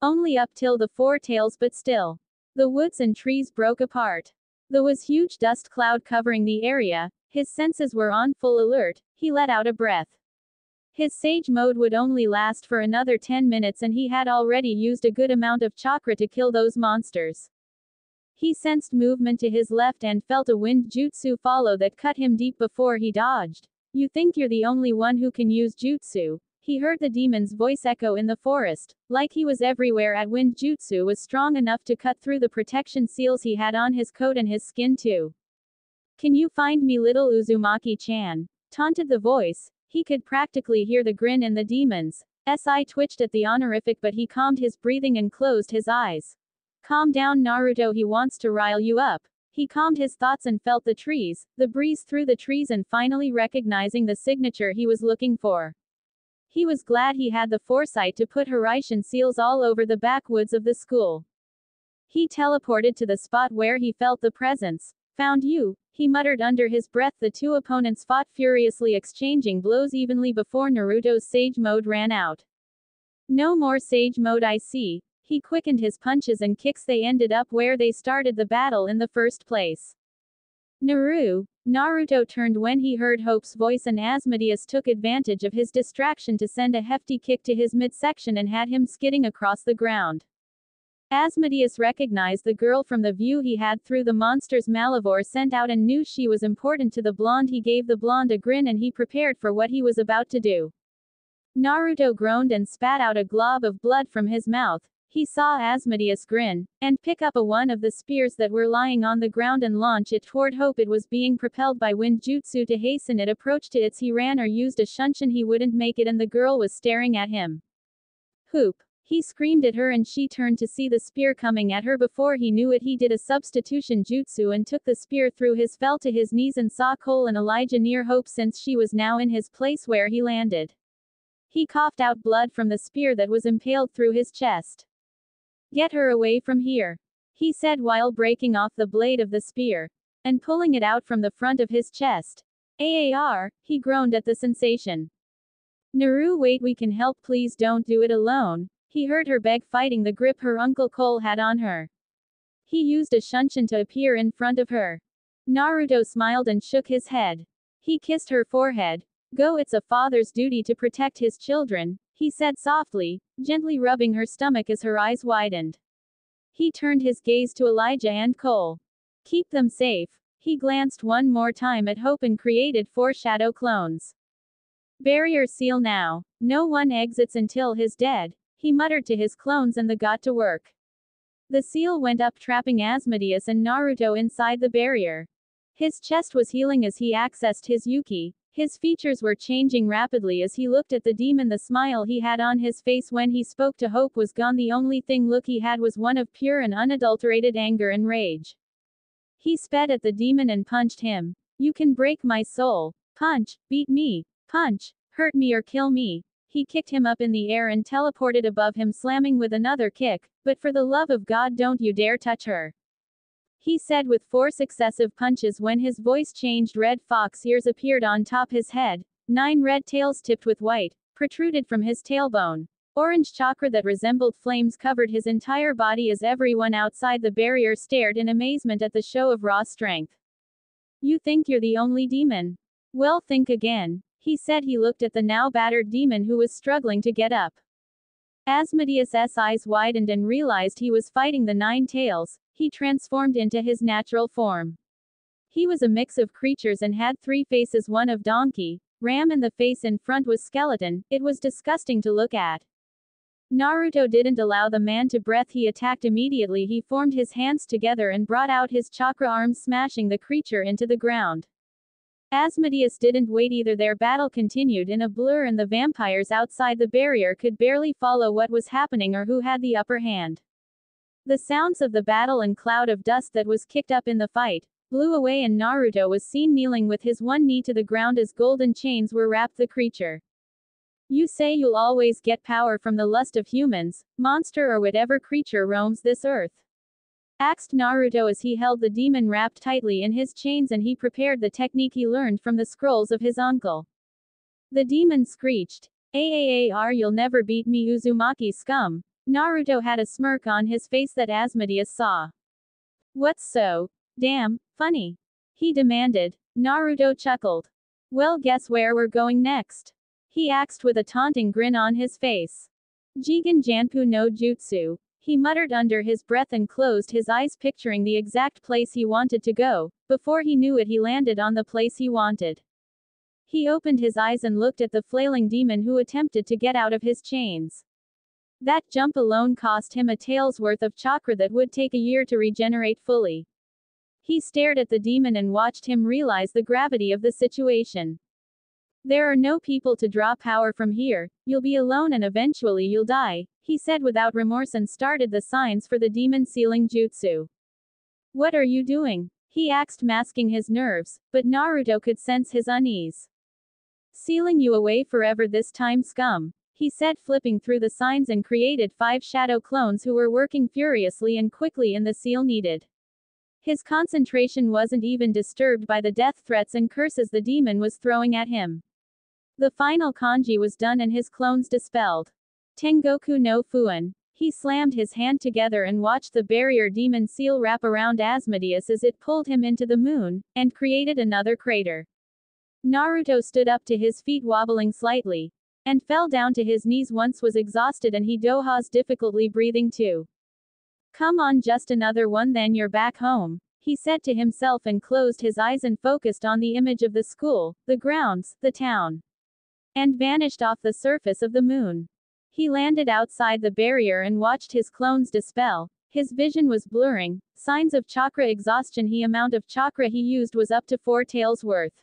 Only up till the four tails, but still. The woods and trees broke apart. There was huge dust cloud covering the area. His senses were on full alert. He let out a breath. His sage mode would only last for another 10 minutes and he had already used a good amount of chakra to kill those monsters. He sensed movement to his left and felt a wind jutsu follow that cut him deep before he dodged. You think you're the only one who can use jutsu? He heard the demon's voice echo in the forest. Like he was everywhere at wind jutsu was strong enough to cut through the protection seals he had on his coat and his skin too. Can you find me little Uzumaki-chan? Taunted the voice. He could practically hear the grin in the demon's eye twitched at the honorific, but he calmed his breathing and closed his eyes. Calm down, Naruto, he wants to rile you up. He calmed his thoughts and felt the trees, the breeze through the trees, and finally recognizing the signature he was looking for. He was glad he had the foresight to put Hiraishin seals all over the backwoods of the school. He teleported to the spot where he felt the presence. Found you, he muttered under his breath. The two opponents fought furiously, exchanging blows evenly before Naruto's sage mode ran out. No more sage mode, I see. He quickened his punches and kicks. They ended up where they started the battle in the first place. Naruto turned when he heard Hope's voice, and Asmodeus took advantage of his distraction to send a hefty kick to his midsection and had him skidding across the ground. Asmodeus recognized the girl from the view he had through the monster's Malivore sent out and knew she was important to the blonde. He gave the blonde a grin and he prepared for what he was about to do. Naruto groaned and spat out a glob of blood from his mouth. He saw Asmodeus grin, and pick up one of the spears that were lying on the ground and launch it toward Hope. It was being propelled by wind jutsu to hasten its approach to its. He ran or used a shunshin. He wouldn't make it and the girl was staring at him. Hoop! He screamed at her and she turned to see the spear coming at her. Before he knew it, he did a substitution jutsu and took the spear through his fell to his knees and saw Cole and Elijah near Hope since she was now in his place where he landed. He coughed out blood from the spear that was impaled through his chest. Get her away from here, he said while breaking off the blade of the spear and pulling it out from the front of his chest. Aar, he groaned at the sensation. Naru, wait, we can help, please don't do it alone. He heard her beg, fighting the grip her Uncle Cole had on her. He used a shunshin to appear in front of her. Naruto smiled and shook his head. He kissed her forehead. Go, it's a father's duty to protect his children, he said softly, gently rubbing her stomach as her eyes widened. He turned his gaze to Elijah and Cole. Keep them safe. He glanced one more time at Hope and created 4 shadow clones. Barrier seal now. No one exits until he's dead, he muttered to his clones and they got to work. The seal went up, trapping Asmodeus and Naruto inside the barrier. His chest was healing as he accessed his Yuki. His features were changing rapidly as he looked at the demon. The smile he had on his face when he spoke to Hope was gone. The only look he had was one of pure and unadulterated anger and rage. He sped at the demon and punched him. You can break my soul. Punch, beat me. Punch, hurt me or kill me. He kicked him up in the air and teleported above him, slamming with another kick. But for the love of God, don't you dare touch her, he said with 4 successive punches. When his voice changed, red fox ears appeared on top his head. 9 red tails tipped with white protruded from his tailbone. Orange chakra that resembled flames covered his entire body as everyone outside the barrier stared in amazement at the show of raw strength. You think you're the only demon? Well, think again, he said. He looked at the now battered demon who was struggling to get up. Asmodeus' eyes widened and realized he was fighting the 9 tails. He transformed into his natural form. He was a mix of creatures and had 3 faces, one of donkey, ram, and the face in front was skeleton. It was disgusting to look at. Naruto didn't allow the man to breathe. He attacked immediately. He formed his hands together and brought out his chakra arms, smashing the creature into the ground. Asmodeus didn't wait either. Their battle continued in a blur and the vampires outside the barrier could barely follow what was happening or who had the upper hand. The sounds of the battle and cloud of dust that was kicked up in the fight blew away, and Naruto was seen kneeling with his one knee to the ground as golden chains were wrapped the creature. You say you'll always get power from the lust of humans, monster, or whatever creature roams this earth. asked Naruto as he held the demon wrapped tightly in his chains and he prepared the technique he learned from the scrolls of his uncle. The demon screeched, "Aar, you'll never beat me, Uzumaki scum." Naruto had a smirk on his face that Asmodeus saw. "What's so damn funny?" he demanded. Naruto chuckled. "Well, guess where we're going next?" he asked with a taunting grin on his face. "Jigen Janpu no Jutsu," he muttered under his breath and closed his eyes, picturing the exact place he wanted to go. Before he knew it, he landed on the place he wanted. He opened his eyes and looked at the flailing demon who attempted to get out of his chains. That jump alone cost him a tael's worth of chakra that would take a year to regenerate fully. He stared at the demon and watched him realize the gravity of the situation. "There are no people to draw power from here, you'll be alone and eventually you'll die," he said without remorse and started the signs for the demon sealing jutsu. "What are you doing?" he asked, masking his nerves, but Naruto could sense his unease. "Sealing you away forever this time, scum," he said, flipping through the signs and created 5 shadow clones who were working furiously and quickly in the seal needed. His concentration wasn't even disturbed by the death threats and curses the demon was throwing at him. The final kanji was done and his clones dispelled. Tengoku no Fuin. He slammed his hand together and watched the barrier demon seal wrap around Asmodeus as it pulled him into the moon, and created another crater. Naruto stood up to his feet, wobbling slightly, and fell down to his knees. Once was exhausted and he dohas, difficultly breathing too. "Come on, just another one then you're back home," he said to himself and closed his eyes and focused on the image of the school, the grounds, the town, and vanished off the surface of the moon. He landed outside the barrier and watched his clones dispel. His vision was blurring, signs of chakra exhaustion. The amount of chakra he used was up to 4 taels worth.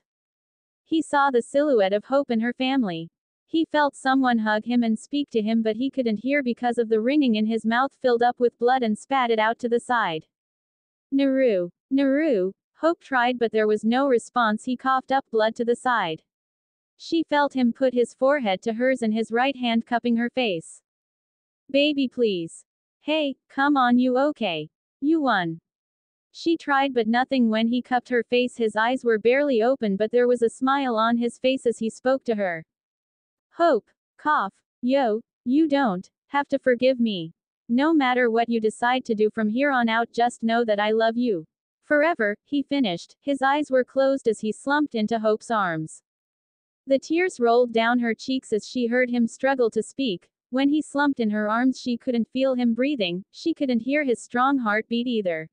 He saw the silhouette of Hope and her family. He felt someone hug him and speak to him, but he couldn't hear because of the ringing in his mouth filled up with blood and spat it out to the side. "Naru, Naru," Hope tried, but there was no response. He coughed up blood to the side. She felt him put his forehead to hers and his right hand cupping her face. "Baby, please. Hey, come on, you okay? You won." She tried, but nothing. When he cupped her face, his eyes were barely open, but there was a smile on his face as he spoke to her. "Hope, cough, yo, you don't have to forgive me. No matter what you decide to do from here on out, just know that I love you forever," he finished. His eyes were closed as he slumped into Hope's arms. The tears rolled down her cheeks as she heard him struggle to speak. When he slumped in her arms, she couldn't feel him breathing, she couldn't hear his strong heartbeat either.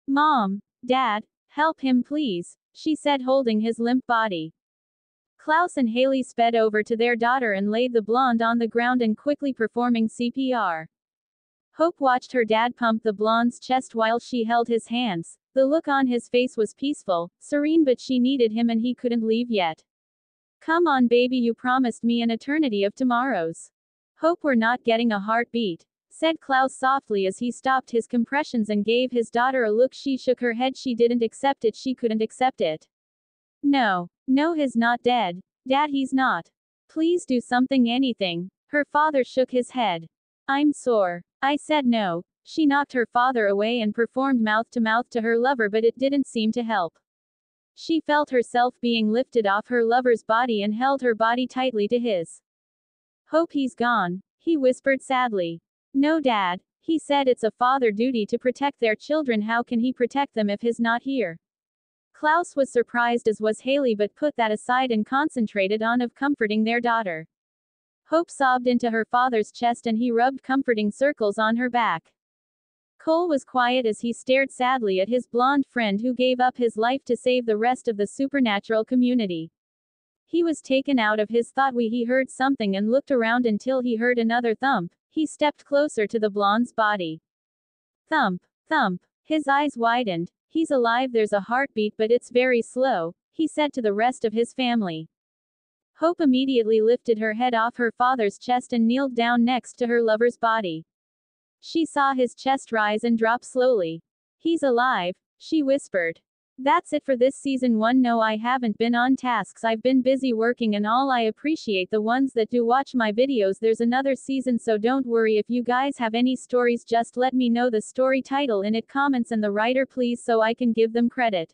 "Mom, Dad, help him please," she said, holding his limp body. Klaus and Haley sped over to their daughter and laid the blonde on the ground and quickly performing CPR. Hope watched her dad pump the blonde's chest while she held his hands. The look on his face was peaceful, serene, but she needed him and he couldn't leave yet. "Come on, baby, you promised me an eternity of tomorrows." "Hope, we're not getting a heartbeat," said Klaus softly as he stopped his compressions and gave his daughter a look. She shook her head. She didn't accept it. She couldn't accept it. No, he's not dead. Dad, he's not. Please do something, anything." Her father shook his head. "I'm sore. I said no." She knocked her father away and performed mouth to her lover, but it didn't seem to help. She felt herself being lifted off her lover's body and held her body tightly to his. "Hope, he's gone," he whispered sadly. "No, Dad," he said, "it's a father duty to protect their children. How can he protect them if he's not here?" Klaus was surprised, as was Haley, but put that aside and concentrated on comforting their daughter. Hope sobbed into her father's chest and he rubbed comforting circles on her back. Cole was quiet as he stared sadly at his blonde friend who gave up his life to save the rest of the supernatural community. He was taken out of his thought. He heard something and looked around until he heard another thump. He stepped closer to the blonde's body. Thump, thump. His eyes widened. "He's alive, there's a heartbeat, but it's very slow," he said to the rest of his family. Hope immediately lifted her head off her father's chest and kneeled down next to her lover's body. She saw his chest rise and drop slowly. "He's alive," she whispered. That's it for this season 1. No, I haven't been on tasks, I've been busy working and all. I appreciate the ones that do watch my videos. There's another season, so don't worry. If you guys have any stories, just let me know the story title in it comments and the writer please, so I can give them credit.